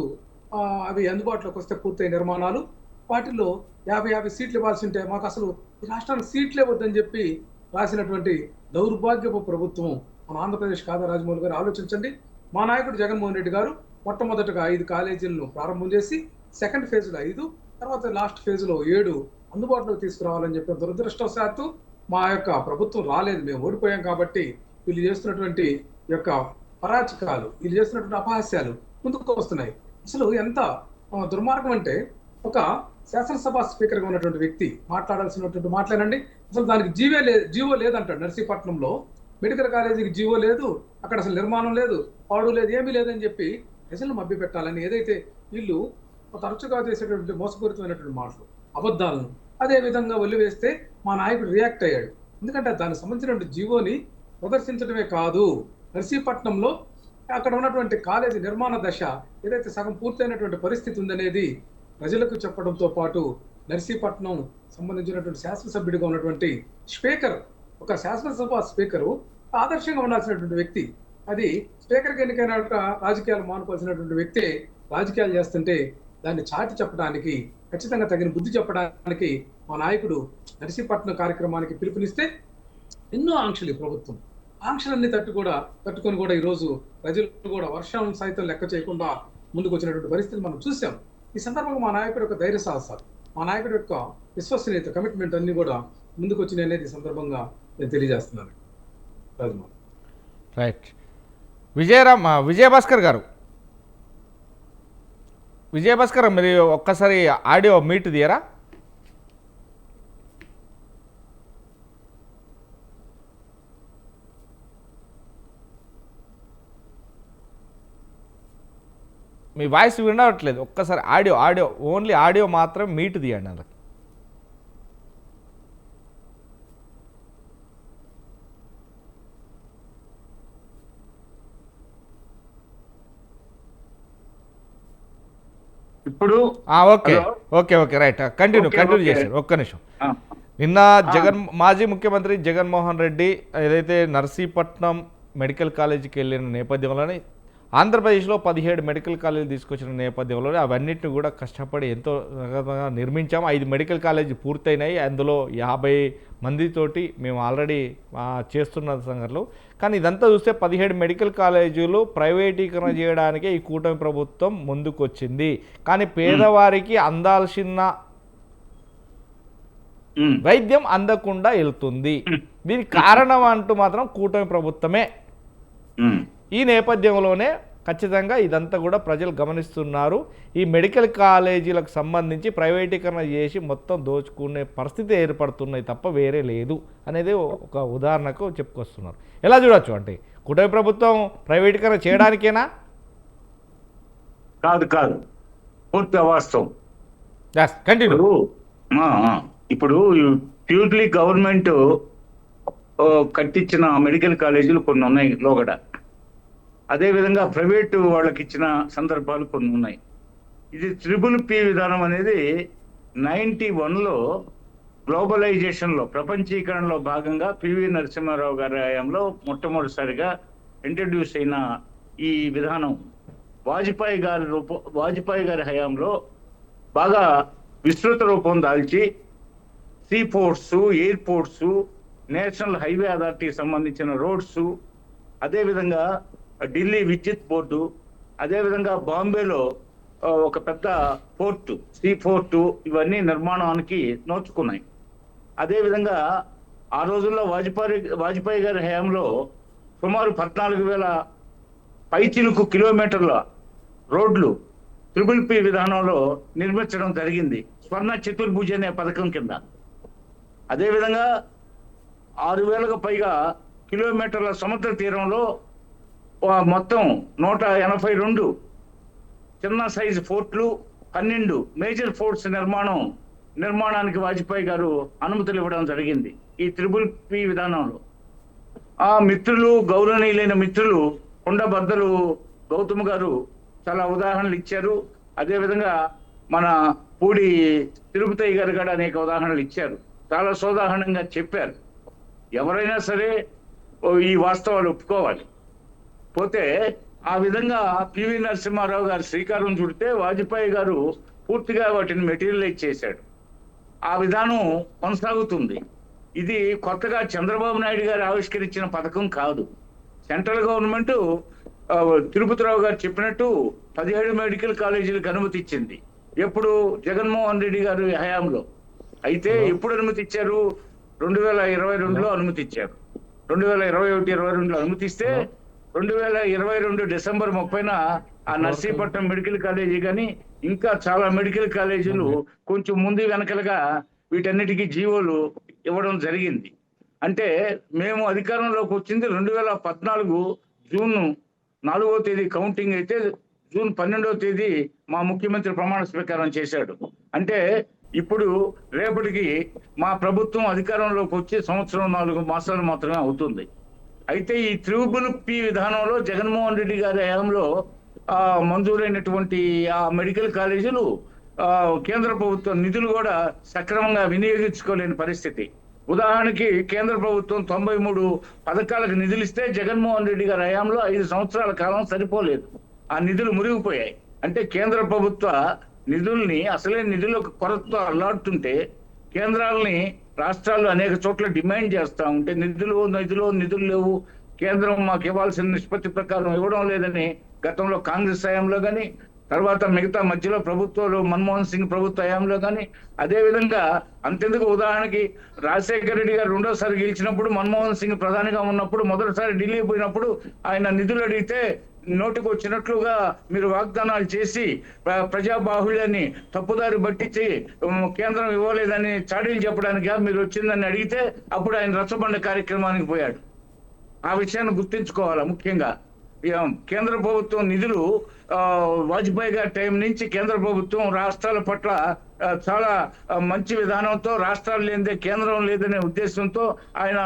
అవి అందుబాటులోకి వస్తే పూర్తయిన నిర్మాణాలు, వాటిల్లో 50 సీట్లు ఇవ్వాల్సి ఉంటే మాకు అసలు ఈ రాష్ట్రానికి సీట్లే వద్దని చెప్పి రాసినటువంటి దౌర్భాగ్యపు ప్రభుత్వం మన ఆంధ్రప్రదేశ్ కాదా రాజమౌళి గారు? ఆలోచించండి. మా నాయకుడు జగన్మోహన్ రెడ్డి గారు మొట్టమొదటగా 5 కాలేజీలను ప్రారంభం చేసి సెకండ్ ఫేజ్లో 5, తర్వాత లాస్ట్ ఫేజ్లో 7 అందుబాటులోకి తీసుకురావాలని చెప్పి దురదృష్టవశాత్తు మా యొక్క ప్రభుత్వం రాలేదు. మేము ఓడిపోయాం కాబట్టి వీళ్ళు చేస్తున్నటువంటి యొక్క పరాచకాలు, వీళ్ళు చేస్తున్నటువంటి అపహాస్యాలు ముందుకు వస్తున్నాయి. అసలు ఎంత దుర్మార్గం అంటే, ఒక శాసనసభ స్పీకర్గా ఉన్నటువంటి వ్యక్తి మాట్లాడాల్సినటువంటి మాట్లాడండి, అసలు దానికి జీవో లేదంటాడు. నర్సీపట్నంలో మెడికల్ కాలేజీకి జీవో లేదు, అక్కడ అసలు నిర్మాణం లేదు, పాడు లేదు, ఏమీ లేదని చెప్పి ప్రజలను మభ్యపెట్టాలని ఏదైతే వీళ్ళు తరచుగా చేసేటువంటి మోసపూరితమైనటువంటి మాటలు, అబద్ధాలను అదే విధంగా వదిలివేస్తే మా నాయకుడు రియాక్ట్ అయ్యాడు. ఎందుకంటే దానికి సంబంధించినటువంటి జీవోని ప్రదర్శించడమే కాదు, నర్సీపట్నంలో అక్కడ ఉన్నటువంటి కాలేజీ నిర్మాణ దశ ఏదైతే సగం పూర్తయినటువంటి పరిస్థితి ఉందనేది ప్రజలకు చెప్పడంతో పాటు నర్సీపట్నం సంబంధించినటువంటి శాసనసభ్యుడిగా ఉన్నటువంటి స్పీకర్, ఒక శాసనసభ స్పీకరు ఆదర్శంగా ఉండాల్సినటువంటి వ్యక్తి, అది స్పీకర్కి ఎన్నికైన రాజకీయాలు మానుకోవాల్సినటువంటి వ్యక్తి రాజకీయాలు చేస్తుంటే దాన్ని చాటి చెప్పడానికి, ఖచ్చితంగా తగిన బుద్ధి చెప్పడానికి మా నాయకుడు నర్సీపట్నం కార్యక్రమానికి పిలుపునిస్తే ఎన్నో ఆంక్షలు ఈ ప్రభుత్వం, ఆంక్షలన్నీ తట్టుకొని కూడా ఈరోజు ప్రజలు కూడా వర్షం సైతం లెక్క చేయకుండా ముందుకు వచ్చినటువంటి పరిస్థితి మనం చూసాం. ఈ సందర్భంగా మా నాయకుడి యొక్క ధైర్య సాహసాలు, మా నాయకుడి యొక్క విశ్వసనీయత, కమిట్మెంట్ అన్ని కూడా ముందుకు వచ్చినాయి అనేది ఈ సందర్భంగా నేను తెలియజేస్తున్నాను. రాజమౌళి రైట్. విజయభాస్కర్ గారు మీరు ఒక్కసారి ఆడియో మీట్ తీయరా? మీ వాయిస్ వినట్లేదు, ఒక్కసారి ఆడియో ఓన్లీ ఆడియో మాత్రం మీట్ తీయండి. అందుకు ఇప్పుడు ఓకే రైట్, కంటిన్యూ చేశారు. ఒక్క నిమిషం. నిన్న మాజీ ముఖ్యమంత్రి జగన్మోహన్ రెడ్డి ఏదైతే నర్సీపట్నం మెడికల్ కాలేజీకి వెళ్ళిన నేపథ్యంలోనే ఆంధ్రప్రదేశ్లో 17 మెడికల్ కాలేజీలు తీసుకొచ్చిన నేపథ్యంలోనే అవన్నిటిని కూడా కష్టపడి ఎంతో నిర్మించాము. 5 మెడికల్ కాలేజీ పూర్తయినాయి, అందులో 50 మందితోటి మేము ఆల్రెడీ చేస్తున్న సంగతులు. కానీ ఇదంతా చూస్తే 17 మెడికల్ కాలేజీలు ప్రైవేటీకరణ చేయడానికే ఈ కూటమి ప్రభుత్వం ముందుకొచ్చింది. కానీ పేదవారికి అందాల్సిన వైద్యం అందకుండా వెళ్తుంది. దీనికి కారణం అంటూ మాత్రం కూటమి ప్రభుత్వమే. ఈ నేపథ్యంలోనే ఖచ్చితంగా ఇదంతా కూడా ప్రజలు గమనిస్తున్నారు. ఈ మెడికల్ కాలేజీలకు సంబంధించి ప్రైవేటీకరణ చేసి మొత్తం దోచుకునే పరిస్థితి ఏర్పడుతున్నాయి తప్ప వేరే లేదు అనేది ఒక ఉదాహరణకు చెప్పుకొస్తున్నారు. ఎలా చూడొచ్చు అంటే కూటమి ప్రభుత్వం ప్రైవేటీకరణ చేయడానికేనా? కాదు, పూర్తి అవాస్తవం. కంటిన్యూ. ఇప్పుడు ప్యూర్లీ గవర్నమెంట్ కట్టించిన మెడికల్ కాలేజీలు కొన్ని ఉన్నాయి లోగడ. అదేవిధంగా ప్రైవేటు వాళ్ళకి ఇచ్చిన సందర్భాలు కొన్ని ఉన్నాయి. ఇది PPP విధానం అనేది 91లో గ్లోబలైజేషన్లో, ప్రపంచీకరణలో భాగంగా పివి నరసింహారావు గారి హయాంలో మొట్టమొదటిసారిగా ఇంట్రడ్యూస్ అయిన ఈ విధానం వాజ్పేయి గారి హయాంలో బాగా విస్తృత రూపం దాల్చి sea ports, airports, national highway అథారిటీకి సంబంధించిన రోడ్స్, అదేవిధంగా ఢిల్లీ విద్యుత్ బోర్డు, అదేవిధంగా బాంబేలో ఒక పెద్ద పోర్టు, సీ పోర్టు, ఇవన్నీ నిర్మాణానికి నోచుకున్నాయి. అదేవిధంగా ఆ రోజుల్లో వాజ్పేయి గారి హయాంలో సుమారు 14,000 పైచిలుకు కిలోమీటర్ల రోడ్లు PPP విధానంలో నిర్మించడం జరిగింది, స్వర్ణ చతుర్భుజ అనే పథకం కింద. అదేవిధంగా 6,000కు పైగా కిలోమీటర్ల సముద్ర తీరంలో మొత్తం 182 చిన్న సైజు ఫోర్ట్లు, 12 మేజర్ ఫోర్ట్స్ నిర్మాణానికి వాజ్పేయి గారు అనుమతులు ఇవ్వడం జరిగింది ఈ PPP విధానంలో. ఆ మిత్రులు, గౌరవనీయులైన మిత్రులు కొండబద్దలు గౌతమ్ గారు చాలా ఉదాహరణలు ఇచ్చారు. అదేవిధంగా మన పూడి తిరుపతి గారు కూడా అనేక ఉదాహరణలు ఇచ్చారు, చాలా సోదాహరణంగా చెప్పారు. ఎవరైనా సరే ఈ వాస్తవాలు ఒప్పుకోవాలి. పోతే ఆ విధంగా పివి నరసింహారావు గారు శ్రీకారం చుడితే వాజ్పేయి గారు పూర్తిగా వాటిని మెటీరియలైజ్ చేశాడు. ఆ విధానం కొనసాగుతుంది. ఇది కొత్తగా చంద్రబాబు నాయుడు గారు ఆవిష్కరించిన పథకం కాదు. సెంట్రల్ గవర్నమెంట్ తిరుపతిరావు గారు చెప్పినట్టు 17 మెడికల్ కాలేజీలకు అనుమతి ఇచ్చింది. ఎప్పుడు? జగన్మోహన్ రెడ్డి గారు హయాంలో. అయితే ఎప్పుడు అనుమతి ఇచ్చారు? 2022లో అనుమతి ఇచ్చారు. 2021-22లో అనుమతిస్తే 2022 డిసెంబర్ 30న ఆ నర్సీపట్నం మెడికల్ కాలేజీ కానీ ఇంకా చాలా మెడికల్ కాలేజీలు కొంచెం ముందు వెనకలుగా వీటన్నిటికీ జీవోలు ఇవ్వడం జరిగింది. అంటే మేము అధికారంలోకి వచ్చింది 2014 జూన్ 4వ తేదీ కౌంటింగ్ అయితే, జూన్ 12వ తేదీ మా ముఖ్యమంత్రి ప్రమాణ స్వీకారం చేశాడు. అంటే ఇప్పుడు రేపటికి మా ప్రభుత్వం అధికారంలోకి వచ్చి 1.4 మాసాలు మాత్రమే అవుతుంది. అయితే ఈ PPP విధానంలో జగన్మోహన్ రెడ్డి గారి హయాంలో మంజూరైనటువంటి ఆ మెడికల్ కాలేజీలు కేంద్ర ప్రభుత్వం నిధులు కూడా సక్రమంగా వినియోగించుకోలేని పరిస్థితి. ఉదాహరణకి కేంద్ర ప్రభుత్వం 93 పథకాలకు నిధులు ఇస్తే జగన్మోహన్ రెడ్డి గారి హయాంలో 5 సంవత్సరాల కాలం సరిపోలేదు, ఆ నిధులు మురిగిపోయాయి. అంటే కేంద్ర ప్రభుత్వ నిధుల్ని, అసలే నిధులకు కొరతతో అల్లాడుతుంటే కేంద్రాలని రాష్ట్రాలు అనేక చోట్ల డిమాండ్ చేస్తూ ఉంటే నిధులు లేవు, కేంద్రం మాకు ఇవ్వాల్సిన నిష్పత్తి ప్రకారం ఇవ్వడం లేదని గతంలో కాంగ్రెస్ హయాంలో కానీ, తర్వాత మిగతా మధ్యలో ప్రభుత్వాలు మన్మోహన్ సింగ్ ప్రభుత్వ హయాంలో కానీ, అదేవిధంగా అంతెందుకు ఉదాహరణకి రాజశేఖర రెడ్డి గారు రెండోసారి గెలిచినప్పుడు, మన్మోహన్ సింగ్ ప్రధానిగా ఉన్నప్పుడు మొదటిసారి ఢిల్లీ పోయినప్పుడు ఆయన నిధులు అడిగితే నోటికి వచ్చినట్లుగా మీరు వాగ్దానాలు చేసి ప్రజాబాహుళ్యాన్ని తప్పుదారి పట్టించి కేంద్రం ఇవ్వలేదని చాడీలు చెప్పడానికి మీరు వచ్చిందని అడిగితే అప్పుడు ఆయన రచ్చబండ కార్యక్రమానికి పోయాడు. ఆ విషయాన్ని గుర్తించుకోవాలా. ముఖ్యంగా కేంద్ర ప్రభుత్వం నిధులు వాజ్పేయి గారి టైం నుంచి కేంద్ర ప్రభుత్వం రాష్ట్రాల పట్ల చాలా మంచి విధానంతో, రాష్ట్రాలు లేనిదే కేంద్రం లేదనే ఉద్దేశంతో ఆయన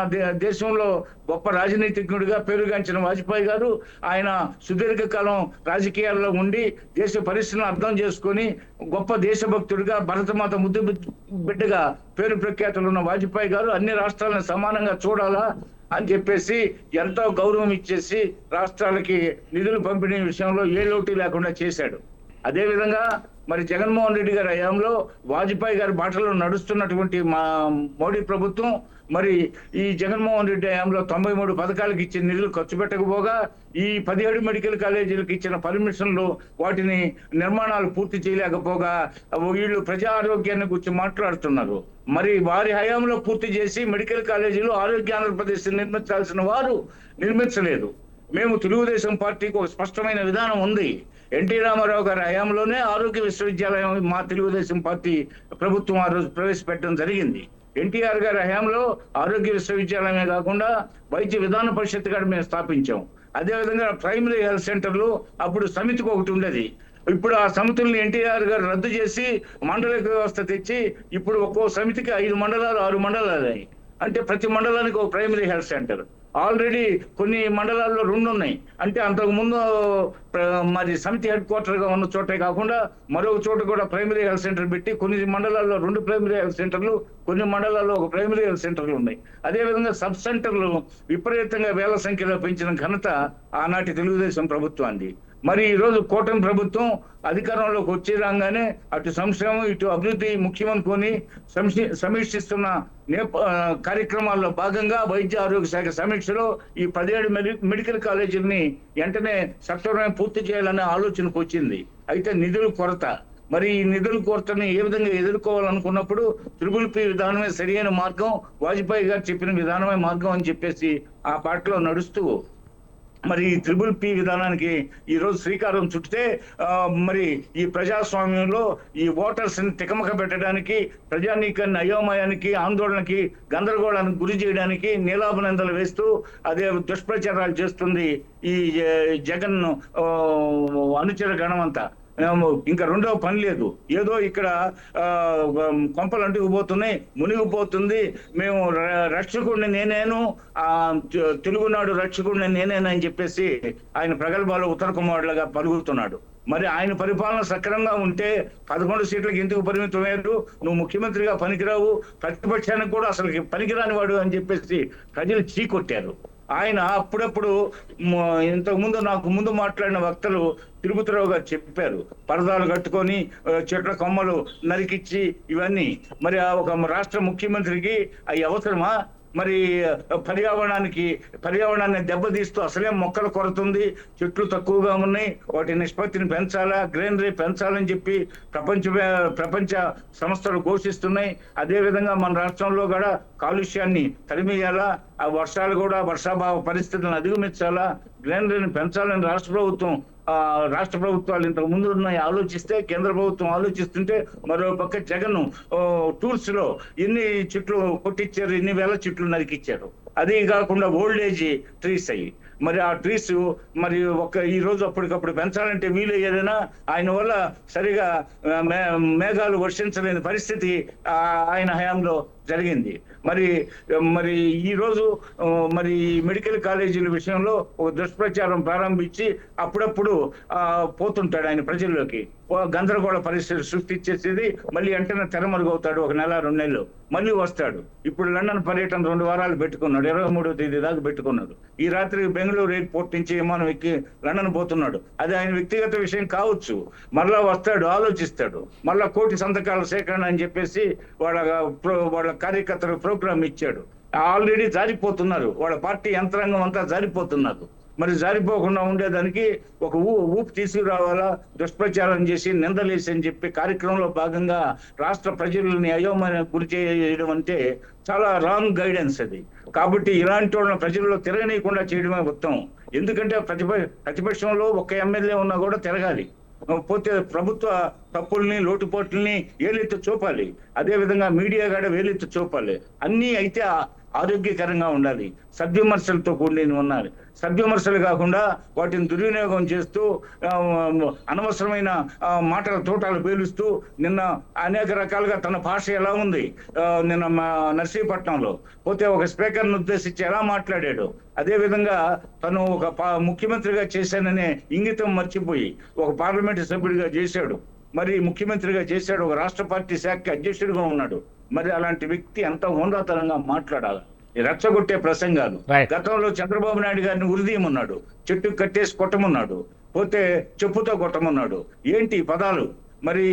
దేశంలో గొప్ప రాజనీతిజ్ఞుడిగా పేరుగాంచిన వాజ్పేయి గారు ఆయన సుదీర్ఘకాలం రాజకీయాల్లో ఉండి దేశ పరిస్థితులను అర్థం చేసుకొని గొప్ప దేశభక్తుడిగా, భరతమాత ముద్దు బిడ్డగా పేరు ప్రఖ్యాతులు ఉన్న వాజ్పేయి గారు అన్ని రాష్ట్రాలను సమానంగా చూడాలా అని చెప్పేసి ఎంతో గౌరవం ఇచ్చేసి రాష్ట్రాలకి నిధులు పంపిణీ విషయంలో ఏ లోటు లేకుండా చేశాడు. అదేవిధంగా మరి జగన్మోహన్ రెడ్డి గారి హయాంలో వాజ్పేయి గారి బాటలో నడుస్తున్నటువంటి మా మోడీ ప్రభుత్వం మరి ఈ జగన్మోహన్ రెడ్డి హయాంలో 93 పథకాలకు ఇచ్చిన నిధులు ఖర్చు పెట్టకపోగా ఈ 17 మెడికల్ కాలేజీలకు ఇచ్చిన పర్మిషన్లు వాటిని నిర్మాణాలు పూర్తి చేయలేకపోగా వీళ్ళు ప్రజా ఆరోగ్యాన్ని గురించి మాట్లాడుతున్నారు. మరి వారి హయాంలో పూర్తి చేసి మెడికల్ కాలేజీలు ఆరోగ్య ఆంధ్రప్రదేశ్ నిర్మించాల్సిన వారు నిర్మించలేదు. మేము తెలుగుదేశం పార్టీకి ఒక స్పష్టమైన విధానం ఉంది. ఎన్టీ రామారావు గారి హయాంలోనే ఆరోగ్య విశ్వవిద్యాలయం మా తెలుగుదేశం పార్టీ ప్రభుత్వం ఆ రోజు ప్రవేశపెట్టడం జరిగింది. ఎన్టీఆర్ గారి హయాంలో ఆరోగ్య విశ్వవిద్యాలయమే కాకుండా వైద్య విధాన పరిషత్ కూడా మేము స్థాపించాం. అదేవిధంగా ప్రైమరీ హెల్త్ సెంటర్లు అప్పుడు సమితికి ఒకటి ఉండేది. ఇప్పుడు ఆ సమితుల్ని ఎన్టీఆర్ గారు రద్దు చేసి మండలిక వ్యవస్థ తెచ్చి ఇప్పుడు ఒక్కో సమితికి 5 మండలాలు 6 మండలాలు. అంటే ప్రతి మండలానికి ఒక ప్రైమరీ హెల్త్ సెంటర్. ఆల్రెడీ కొన్ని మండలాల్లో 2 ఉన్నాయి. అంటే అంతకు ముందు మరి సమితి హెడ్ క్వార్టర్ గా ఉన్న చోటే కాకుండా మరొక చోట కూడా ప్రైమరీ హెల్త్ సెంటర్ పెట్టి కొన్ని మండలాల్లో 2 ప్రైమరీ హెల్త్ సెంటర్లు, కొన్ని మండలాల్లో 1 ప్రైమరీ హెల్త్ సెంటర్లు ఉన్నాయి. అదేవిధంగా సబ్ సెంటర్లు విపరీతంగా వేల సంఖ్యలో పెంచిన ఘనత ఆనాటి తెలుగుదేశం ప్రభుత్వాన్ని. మరి ఈ రోజు కూటమి ప్రభుత్వం అధికారంలోకి వచ్చే రాగానే అటు సంక్షేమం ఇటు అభివృద్ధి ముఖ్యమనుకొని సమీక్షిస్తున్న కార్యక్రమాల్లో భాగంగా వైద్య ఆరోగ్య శాఖ సమీక్షలో ఈ 17 మెడికల్ కాలేజీలని వెంటనే సత్వరమే పూర్తి చేయాలనే ఆలోచనకు వచ్చింది. అయితే నిధుల కొరత, మరి ఈ నిధుల కొరతని ఏ విధంగా ఎదుర్కోవాలనుకున్నప్పుడు త్రిపుల్ పి విధానమే సరియైన మార్గం, వాజ్పేయి గారు చెప్పిన విధానమే మార్గం అని చెప్పేసి ఆ బాటలో నడుస్తూ మరి ఈ త్రిపుల్ పి విధానానికి ఈ రోజు శ్రీకారం చుట్టితే మరి ఈ ప్రజాస్వామ్యంలో ఈ ఓటర్స్ ని తికమక పెట్టడానికి, ప్రజానీకాన్ని అయోమయానికి, ఆందోళనకి, గందరగోళానికి గురి చేయడానికి నీలాభినందనలు వేస్తూ అదే దుష్ప్రచారాలు చేస్తుంది ఈ జగన్ అనుచర గణం అంతా. ఇంకా రెండవ పని లేదు. ఏదో ఇక్కడ కొంపలు అంటుకుపోతున్నాయి, మునిగిపోతుంది, మేము రక్షకుడిని నేనేను, తెలుగునాడు రక్షకుడిని నేనేనని చెప్పేసి ఆయన ప్రగల్భాలు ఉత్తర కుమారులుగా పలుకుతున్నాడు. మరి ఆయన పరిపాలన సక్రమంగా ఉంటే 11 సీట్లకు ఎందుకు పరిమితమయ్యారు? నువ్వు ముఖ్యమంత్రిగా పనికిరావు, ప్రతిపక్షానికి కూడా అసలు పనికిరాని వాడు అని చెప్పేసి ప్రజలు చీకొట్టారు. ఆయన అప్పుడప్పుడు ఇంతకుముందు నాకు ముందు మాట్లాడిన వక్తలు తిరుపతిరావు గారు చెప్పారు, పరదాలు కట్టుకొని చెట్ల కొమ్మలు నరికిచ్చి ఇవన్నీ. మరి ఒక రాష్ట్ర ముఖ్యమంత్రికి అవి అవసరమా? మరి పర్యావరణాన్ని దెబ్బతీస్తూ అసలే మొక్కలు కొరతుంది, చెట్లు తక్కువగా ఉన్నాయి, వాటి నిష్పత్తిని పెంచాలా, గ్రీనరీ పెంచాలని చెప్పి ప్రపంచ సంస్థలు ఘోషిస్తున్నాయి. అదేవిధంగా మన రాష్ట్రంలో కూడా కాలుష్యాన్ని తరిమేయాలా, ఆ వర్షాభావ పరిస్థితులను అధిగమించాలా, గ్రీనరీని పెంచాలని రాష్ట్ర ప్రభుత్వాలు ఇంతకు ముందు ఉన్నాయి ఆలోచిస్తే, కేంద్ర ప్రభుత్వం ఆలోచిస్తుంటే మరో పక్క జగన్ టూర్స్ లో ఎన్ని చెట్లు కొట్టించారు, ఎన్ని వేల చెట్లు నరికిచ్చారు. అది కాకుండా ఓల్డ్ ఏజ్ ట్రీస్ అయ్యి మరి ఆ ట్రీస్ మరి ఈ రోజు అప్పటికప్పుడు పెంచాలంటే వీలు ఏదైనా ఆయన వల్ల సరిగా మేఘాలు వర్షించలేని పరిస్థితి ఆయన హయాంలో జరిగింది. మరి ఈ రోజు మరి మెడికల్ కాలేజీల విషయంలో ఒక దుష్ప్రచారం ప్రారంభించి అప్పుడప్పుడు పోతుంటాడు ఆయన ప్రజల్లోకి, గందరగోళ పరిస్థితి సృష్టించేసేది, మళ్ళీ వెంటనే తెరమరుగవుతాడు, 1 నెల 2 నెలలు మళ్ళీ వస్తాడు. ఇప్పుడు లండన్ పర్యటన 2 వారాలు పెట్టుకున్నాడు, 23వ తేదీ దాకా పెట్టుకున్నాడు. ఈ రాత్రి బెంగళూరు ఎయిర్పోర్ట్ నుంచి విమానం ఎక్కి లండన్ పోతున్నాడు. అది ఆయన వ్యక్తిగత విషయం కావచ్చు, మరలా వస్తాడు, ఆలోచిస్తాడు, మరలా 1 కోటి సంతకాల సేకరణ అని చెప్పేసి వాళ్ళ కార్యకర్తలకు ప్రోగ్రామ్ ఇచ్చాడు. ఆల్రెడీ జారిపోతున్నారు, వాళ్ళ పార్టీ యంత్రాంగం అంతా జారిపోతున్నారు. మరి జారిపోకుండా ఉండేదానికి ఒక ఊపు తీసుకురావాలా, దుష్ప్రచారం చేసి నిందలేసి అని చెప్పి కార్యక్రమంలో భాగంగా రాష్ట్ర ప్రజలని అయోమయానికి గురి చేయడం అంటే చాలా రాంగ్ గైడెన్స్ అది. కాబట్టి ఇలాంటి వాళ్ళని ప్రజల్లో తిరగనీయకుండా చేయడమే ఉత్తమం. ఎందుకంటే ప్రతిపక్షంలో 1 ఎమ్మెల్యే ఉన్నా కూడా తిరగాలి, పోతే ప్రభుత్వ తప్పుల్ని లోటుపాట్లని వేలెత్తి చూపాలి. అదే విధంగా మీడియా కూడా వేలెత్తి చూపాలి. అన్నీ అయితే ఆరోగ్యకరంగా ఉండాలి, సద్విమర్శలతో కూడిన ఉండాలి. సద్విమర్శలు కాకుండా వాటిని దుర్వినియోగం చేస్తూ అనవసరమైన మాటల తోటాలు పేలుస్తూ నిన్న అనేక రకాలుగా తన భాష ఎలా ఉంది, నిన్న నర్సీపట్నంలో పోతే ఒక స్పీకర్ను ఉద్దేశించి ఎలా మాట్లాడాడు, అదే విధంగా తను ఒక ముఖ్యమంత్రిగా చేశాననే ఇంగితం మర్చిపోయి ఒక పార్లమెంటు సభ్యుడిగా చేశాడు, మరి ముఖ్యమంత్రిగా చేశాడు, ఒక రాష్ట్ర పార్టీ శాఖ అధ్యక్షుడిగా ఉన్నాడు. మరి అలాంటి వ్యక్తి ఎంత హోందాతనంగా మాట్లాడాలి? రెచ్చగొట్టే ప్రసంగాలు. గతంలో చంద్రబాబు నాయుడు గారిని ఉరిదీయమన్నాడు, చెట్టు కట్టేసి కొట్టమన్నాడు, పోతే చెప్పుతో కొట్టమన్నాడు. ఏంటి పదాలు? మరి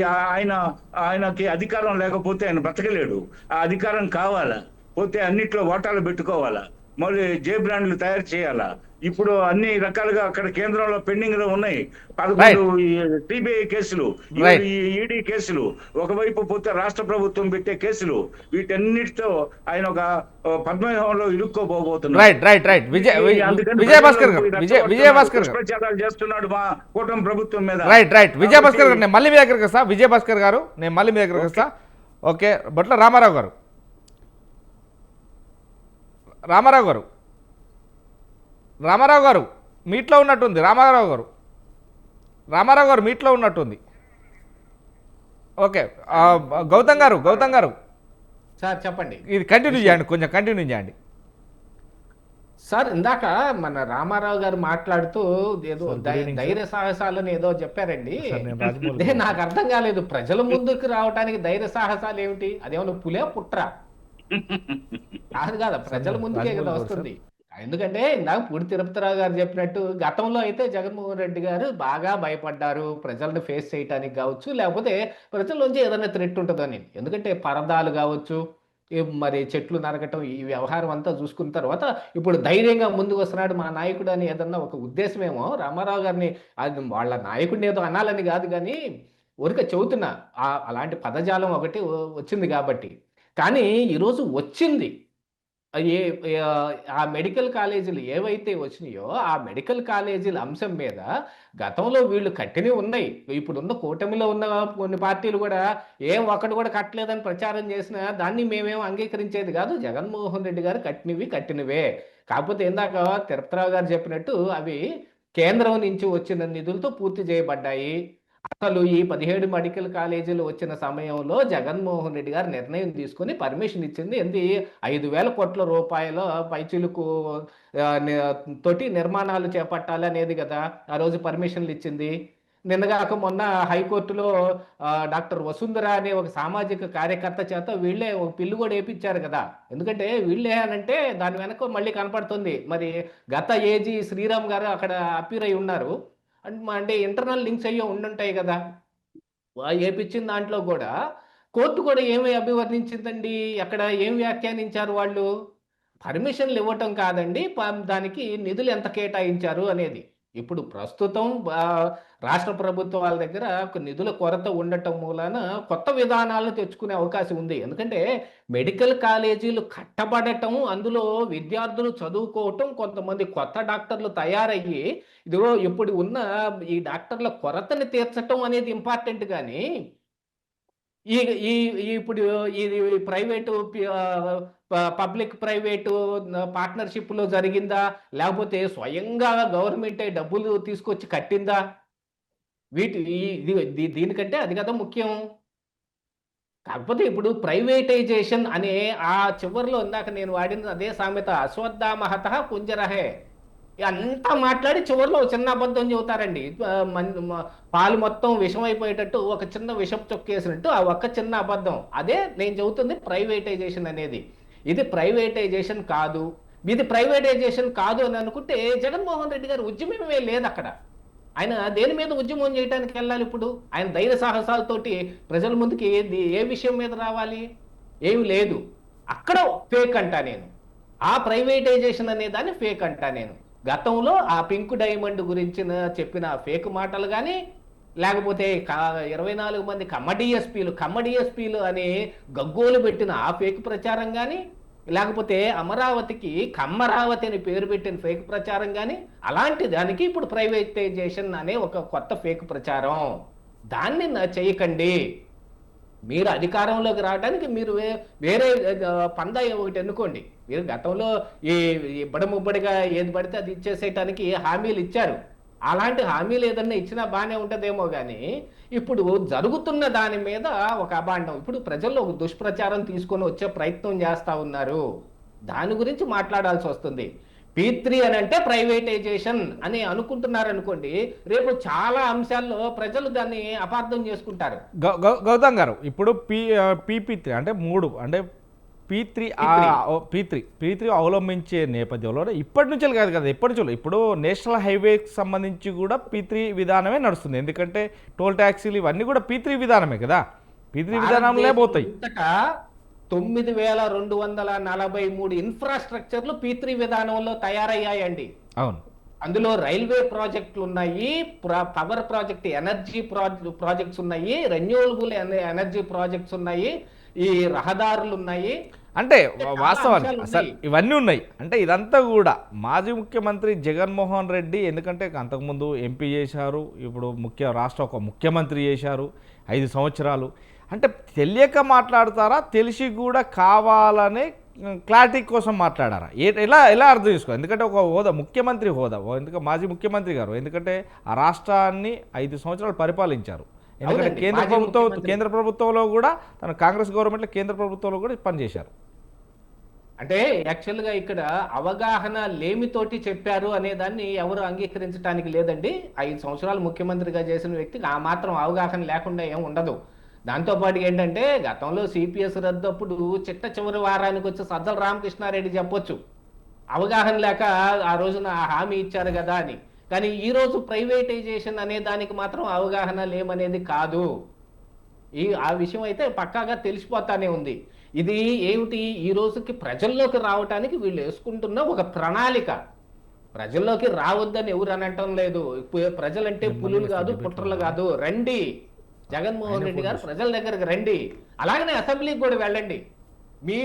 ఆయనకి అధికారం లేకపోతే ఆయన బ్రతకలేడు. ఆ అధికారం కావాలా? పోతే అన్నిట్లో వాటాలు పెట్టుకోవాలా? మరి జే బ్రాండ్లు తయారు చేయాలా? ఇప్పుడు అన్ని రకాలుగా అక్కడ కేంద్రంలో పెండింగ్ లో ఉన్నాయి 11 సిబిఐ కేసులు, ఈడీ కేసులు, ఒకవైపు పోతే రాష్ట్ర ప్రభుత్వం పెట్టే కేసులు. వీటన్నిటితో ఆయన ఒక పద్మవ్యూహంలో ఇరుక్కోబోతున్నారు. ప్రచారాలు చేస్తున్నాడు మా కూటమి ప్రభుత్వం మీద. విజయభాస్కర్ గారు, నేను మళ్ళీ మీ దగ్గరకు వస్తా. విజయభాస్కర్ గారు, నేను మళ్ళీ మీ దగ్గరకు వస్తా. ఓకే, బొట్ల రామారావు గారు, రామారావు గారు మీట్లో ఉన్నట్టుంది. రామారావు గారు మీట్లో ఉన్నట్టుంది. ఓకే, గౌతమ్ గారు సార్ చెప్పండి. ఇది కంటిన్యూ చేయండి, కొంచెం కంటిన్యూ చేయండి. సార్ ఇందాక మన రామారావు గారు మాట్లాడుతూ ఏదో సార్, గుడ్ ఈవినింగ్ ధైర్య సాహసాలని ఏదో చెప్పారండి. సార్, నేను రాజమౌళి అదే నాకు అర్థం కాలేదు. ప్రజల ముందుకు రావడానికి ధైర్య సాహసాలు ఏమిటి? అదేమన్నా పులే పుట్రా? కాదు కదా, ప్రజల ముందుకే కదా రాజమౌళి వస్తుంది. ఎందుకంటే ఇందాక పూడి తిరుపతిరావు గారు చెప్పినట్టు గతంలో అయితే జగన్మోహన్ రెడ్డి గారు బాగా భయపడ్డారు ప్రజలను ఫేస్ చేయడానికి కావచ్చు, లేకపోతే ప్రజల్లోంచి ఏదైనా థ్రెట్ ఉంటుందని. ఎందుకంటే పరదాలు కావచ్చు, మరి చెట్లు నరకటం, ఈ వ్యవహారం అంతా చూసుకున్న తర్వాత ఇప్పుడు ధైర్యంగా ముందుకు వస్తున్నాడు మా నాయకుడు అని ఏదన్నా ఒక ఉద్దేశమేమో రామారావు గారిని, అది వాళ్ళ నాయకుడిని ఏదో అనాలని కాదు కానీ ఊరికే చెబుతున్నా, అలాంటి పదజాలం ఒకటి వచ్చింది కాబట్టి. కానీ ఈరోజు వచ్చింది ఆ మెడికల్ కాలేజీలు ఏవైతే వచ్చినాయో ఆ మెడికల్ కాలేజీల అంశం మీద గతంలో వీళ్ళు కట్టినవి ఉన్నాయి. ఇప్పుడున్న కూటమిలో ఉన్న కొన్ని పార్టీలు కూడా ఒకటి కూడా కట్టలేదని ప్రచారం చేసినా దాన్ని మేమేం అంగీకరించేది కాదు. జగన్మోహన్ రెడ్డి గారు కట్టినవే. కాకపోతే ఇందాక తిరుపతిరావు గారు చెప్పినట్టు అవి కేంద్రం నుంచి వచ్చిన నిధులతో పూర్తి చేయబడ్డాయి. అసలు ఈ 17 మెడికల్ కాలేజీలు వచ్చిన సమయంలో జగన్మోహన్ రెడ్డి గారు నిర్ణయం తీసుకొని పర్మిషన్ ఇచ్చింది 5,000 కోట్ల రూపాయల పైచిలుకు తోటి నిర్మాణాలు చేపట్టాలి అనేది కదా ఆ రోజు పర్మిషన్లు ఇచ్చింది. నిన్నగాక మొన్న హైకోర్టులో డాక్టర్ వసుంధర అనే ఒక సామాజిక కార్యకర్త చేత వీళ్ళే ఒక పిల్లు కూడా వేయించారు కదా. ఎందుకంటే వీళ్ళే అనంటే దాని వెనక మళ్ళీ కనపడుతుంది. మరి గత ఏజీ శ్రీరామ్ గారు అక్కడ అప్పీర్ అయి ఉన్నారు అంటే ఇంటర్నల్ లింక్స్ అయ్యో ఉండుంటాయి కదా. ఏపిచ్చిన దాంట్లో కూడా కోర్టు కూడా ఏమి అభివర్ణించిందండి, అక్కడ ఏం వ్యాఖ్యానించారు వాళ్ళు? పర్మిషన్లు ఇవ్వటం కాదండి, దానికి నిధులు ఎంత కేటాయించారు అనేది. ఇప్పుడు ప్రస్తుతం రాష్ట్ర ప్రభుత్వాల దగ్గర నిధుల కొరత ఉండటం మూలాన కొత్త విధానాలను తెచ్చుకునే అవకాశం ఉంది. ఎందుకంటే మెడికల్ కాలేజీలు కట్టబడటం, అందులో విద్యార్థులు చదువుకోవటం, కొంతమంది కొత్త డాక్టర్లు తయారయ్యి ఇదిగో ఇప్పుడు ఉన్న ఈ డాక్టర్ల కొరతని తీర్చటం అనేది ఇంపార్టెంట్. కానీ ఈ ఈ ఇప్పుడు ఇది ప్రైవేటు పబ్లిక్ ప్రైవేటు పార్ట్నర్షిప్లో జరిగిందా, లేకపోతే స్వయంగా గవర్నమెంటే డబ్బులు తీసుకొచ్చి కట్టిందా? దీనికంటే అది కదా ముఖ్యం. కాకపోతే ఇప్పుడు ప్రైవేటైజేషన్ అనే ఆ చివరిలో ఇందాక నేను వాడిన అదే సామెత, అశ్వత్థామహత కుంజరహే, అంతా మాట్లాడి చివరిలో చిన్న అబద్ధం చెబుతారండి. పాలు మొత్తం విషం అయిపోయేటట్టు ఒక చిన్న విషం చొక్కేసినట్టు ఆ ఒక్క చిన్న అబద్ధం. అదే నేను చెబుతుంది ప్రైవేటైజేషన్ అనేది. ఇది ప్రైవేటైజేషన్ కాదు. ఇది ప్రైవేటైజేషన్ కాదు అని అనుకుంటే జగన్మోహన్ రెడ్డి గారి ఉద్యమమే లేదు అక్కడ. ఆయన దేని మీద ఉద్యమం చేయడానికి వెళ్ళాలి? ఇప్పుడు ఆయన ధైర్య సాహసాలతోటి ప్రజల ముందుకి ఏ విషయం మీద రావాలి? ఏమి లేదు. అక్కడ ఫేక్ అంటా నేను. ఆ ప్రైవేటైజేషన్ అనే దాన్ని ఫేక్ అంటా నేను. గతంలో ఆ పింక్ డైమండ్ గురించి చెప్పిన ఫేక్ మాటలు కానీ, లేకపోతే 24 మంది కమ్మడిఎస్పీలు అని గగ్గోలు పెట్టిన ఆ ఫేక్ ప్రచారం కానీ, లేకపోతే అమరావతికి కమ్మరావతి అని పేరు పెట్టిన ఫేక్ ప్రచారం కానీ, అలాంటి దానికి ఇప్పుడు ప్రైవేటైజేషన్ అనే ఒక కొత్త ఫేక్ ప్రచారం. దాన్ని చేయకండి. మీరు అధికారంలోకి రావడానికి మీరు వేరే పందా ఒకటి ఎన్నుకోండి. మీరు గతంలో ఈ ఇబ్బడిముబ్బడిగా ఏది పడితే అది ఇచ్చేసేయటానికి హామీలు ఇచ్చారు. అలాంటి హామీలు ఏదన్నా ఇచ్చినా బాగానే ఉంటుందేమో కానీ ఇప్పుడు జరుగుతున్న దాని మీద ఒక అభాండం. ఇప్పుడు ప్రజల్లో ఒక దుష్ప్రచారం తీసుకొని వచ్చే ప్రయత్నం చేస్తూ ఉన్నారు. దాని గురించి మాట్లాడాల్సి వస్తుంది. P3 అని అంటే ప్రైవేటైజేషన్ అని అనుకుంటున్నారు అనుకోండి, రేపు చాలా అంశాల్లో ప్రజలు దాన్ని అపార్థం చేసుకుంటారు. గౌతమ్ గారు, ఇప్పుడు PP3 అంటే 3 అంటే P3 అవలంబించే నేపథ్యంలో ఇప్పటి నుంచి కాదు కదా, ఎప్పటి నుంచో ఇప్పుడు నేషనల్ హైవేకి సంబంధించి కూడా P3 విధానమే నడుస్తుంది. ఎందుకంటే టోల్ ట్యాక్సీలు ఇవన్నీ కూడా P3 విధానమే కదా. P3 విధానంలో పోతాయి. 9,243 ఇన్ఫ్రాస్ట్రక్చర్లు P3 విధానంలో తయారయ్యాయండి. అవును. అందులో రైల్వే ప్రాజెక్టులు ఉన్నాయి, పవర్ ప్రాజెక్ట్, ఎనర్జీ ప్రాజెక్ట్స్ ఉన్నాయి, రెన్యూవబుల్ ఎనర్జీ ప్రాజెక్ట్స్ ఉన్నాయి, ఈ రహదారులు ఉన్నాయి. అంటే వాస్తవానికి అసలు ఇవన్నీ ఉన్నాయి. అంటే ఇదంతా కూడా మాజీ ముఖ్యమంత్రి జగన్మోహన్ రెడ్డి, ఎందుకంటే అంతకుముందు ఎంపీ చేశారు, ఇప్పుడు రాష్ట్ర ఒక ముఖ్యమంత్రి చేశారు 5 సంవత్సరాలు. అంటే తెలియక మాట్లాడతారా, తెలిసి కూడా కావాలనే క్లారిటీ కోసం మాట్లాడారా? ఎలా అర్థం చేసుకోవాలి? ఎందుకంటే ఒక హోదా, ముఖ్యమంత్రి హోదా, ఎందుకంటే మాజీ ముఖ్యమంత్రి గారు, ఎందుకంటే ఆ రాష్ట్రాన్ని 5 సంవత్సరాలు పరిపాలించారు. ఎందుకంటే కేంద్ర ప్రభుత్వంలో కూడా తన కాంగ్రెస్ గవర్నమెంట్లో కేంద్ర ప్రభుత్వంలో కూడా పనిచేశారు. అంటే యాక్చువల్గా ఇక్కడ అవగాహన లేమితోటి చెప్పారు అనే దాన్ని ఎవరు అంగీకరించడానికి లేదండి. 5 సంవత్సరాలు ముఖ్యమంత్రిగా చేసిన వ్యక్తికి ఆ మాత్రం అవగాహన లేకుండా ఏం ఉండదు. దాంతోపాటు ఏంటంటే గతంలో సిపిఎస్ రద్దప్పుడు చిట్ట చివరి వారానికి వచ్చి సజ్జల రామకృష్ణారెడ్డి చెప్పొచ్చు అవగాహన లేక ఆ రోజున హామీ ఇచ్చారు కదా అని. కానీ ఈ రోజు ప్రైవేటైజేషన్ అనే దానికి మాత్రం అవగాహన లేమనేది కాదు. ఆ విషయం అయితే పక్కాగా తెలిసిపోతానే ఉంది. ఇది ఏమిటి, ఈ రోజుకి ప్రజల్లోకి రావటానికి వీళ్ళు వేసుకుంటున్న ఒక ప్రణాళిక. ప్రజల్లోకి రావద్దని ఎవరు అనటం లేదు. ప్రజలంటే పులులు కాదు, పుట్రలు కాదు. రండి, జగన్మోహన్ రెడ్డి గారు ప్రజల దగ్గరకు రండి. అలాగనే అసెంబ్లీకి కూడా వెళ్ళండి. మీ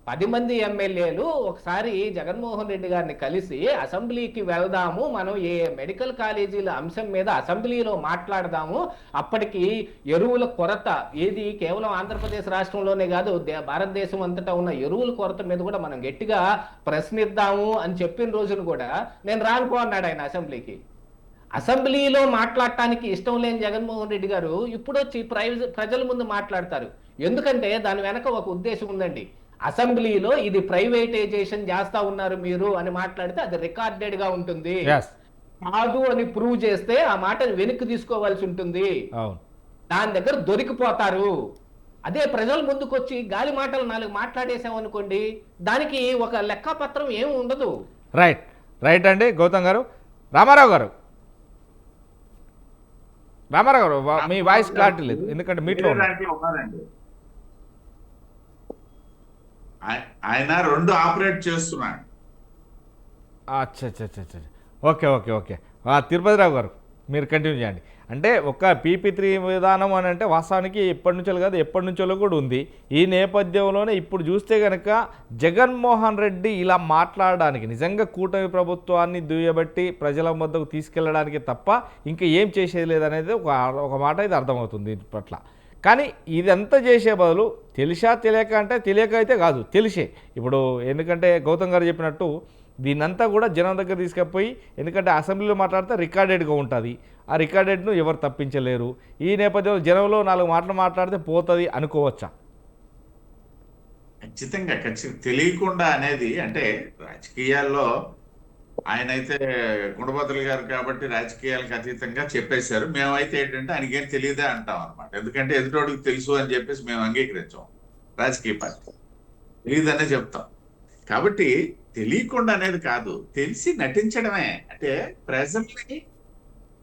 10 మంది ఎమ్మెల్యేలు ఒకసారి జగన్మోహన్ రెడ్డి గారిని కలిసి అసెంబ్లీకి వెళ్దాము, మనం ఏ మెడికల్ కాలేజీల అంశం మీద అసెంబ్లీలో మాట్లాడదాము. అప్పటికి ఎరువుల కొరత ఏది కేవలం ఆంధ్రప్రదేశ్ రాష్ట్రంలోనే కాదు, భారతదేశం అంతటా ఉన్న ఎరువుల కొరత మీద కూడా మనం గట్టిగా ప్రశ్నిద్దాము అని చెప్పిన రోజును కూడా నేను రానుకో అన్నాడు ఆయన అసెంబ్లీకి. అసెంబ్లీలో మాట్లాడటానికి ఇష్టం లేని జగన్మోహన్ రెడ్డి గారు ఇప్పుడు వచ్చి ప్రజల ముందు మాట్లాడతారు. ఎందుకంటే దాని వెనక ఒక ఉద్దేశం ఉందండి. అసెంబ్లీలో ఇది ప్రైవేటైజేషన్ చేస్తా ఉన్నారు మీరు అని మాట్లాడితే అది రికార్డెడ్ గా ఉంటుంది. కాదు అని ప్రూవ్ చేస్తే ఆ మాటని వెనక్కి తీసుకోవాల్సి ఉంటుంది. దాని దగ్గర దొరికిపోతారు. అదే ప్రజల ముందుకు వచ్చి గాలి మాటలు 4 మాట్లాడేసామనుకోండి, దానికి ఒక లెక్కపత్రం ఏమి ఉండదు. రైట్ అండి గౌతమ్ గారు. రామారావు గారు మీ వాయిస్ క్లారిటీ లేదు, ఎందుకంటే మీట్లో ఉన్నారండి. ఆయన 2 ఆపరేట్ చేస్తున్నాడు. అచ్చా ఓకే. తిరుపతిరావు గారు మీరు కంటిన్యూ చేయండి. అంటే ఒక PP3 విధానం అని అంటే వాస్తవానికి ఎప్పటి నుంచో కాదు, ఎప్పటి నుంచో కూడా ఉంది. ఈ నేపథ్యంలోనే ఇప్పుడు చూస్తే కనుక జగన్మోహన్ రెడ్డి ఇలా మాట్లాడడానికి నిజంగా కూటమి ప్రభుత్వాన్ని దుయ్యబట్టి ప్రజల వద్దకు తీసుకెళ్ళడానికి తప్ప ఇంకా ఏం చేసేది లేదనేది ఒక మాట ఇది అర్థమవుతుంది దీని పట్ల. కానీ ఇదంతా చేసే బదులు తెలిసా తెలియక అంటే తెలియక అయితే కాదు, తెలిసే. ఇప్పుడు ఎందుకంటే గౌతమ్ గారు చెప్పినట్టు దీన్నంతా కూడా జనం దగ్గర తీసుకుపోయి, ఎందుకంటే అసెంబ్లీలో మాట్లాడితే రికార్డెడ్గా ఉంటుంది, ఆ రికార్డెడ్ను ఎవరు తప్పించలేరు. ఈ నేపథ్యంలో జనంలో 4 మాటలు మాట్లాడితే పోతుంది అనుకోవచ్చా? ఖచ్చితంగా తెలియకుండా అనేది అంటే రాజకీయాల్లో ఆయన అయితే గుణభద్రులు గారు కాబట్టి రాజకీయాలకు అతీతంగా చెప్పేశారు. మేమైతే ఏంటంటే ఆయనకేం తెలియదే అంటాం అనమాట. ఎందుకంటే ఎదుటోడికి తెలుసు అని చెప్పేసి మేము అంగీకరించాం. రాజకీయ పార్టీ తెలియదనే చెప్తాం. కాబట్టి తెలియకుండా అనేది కాదు, తెలిసి నటించడమే. అంటే ప్రజల్ని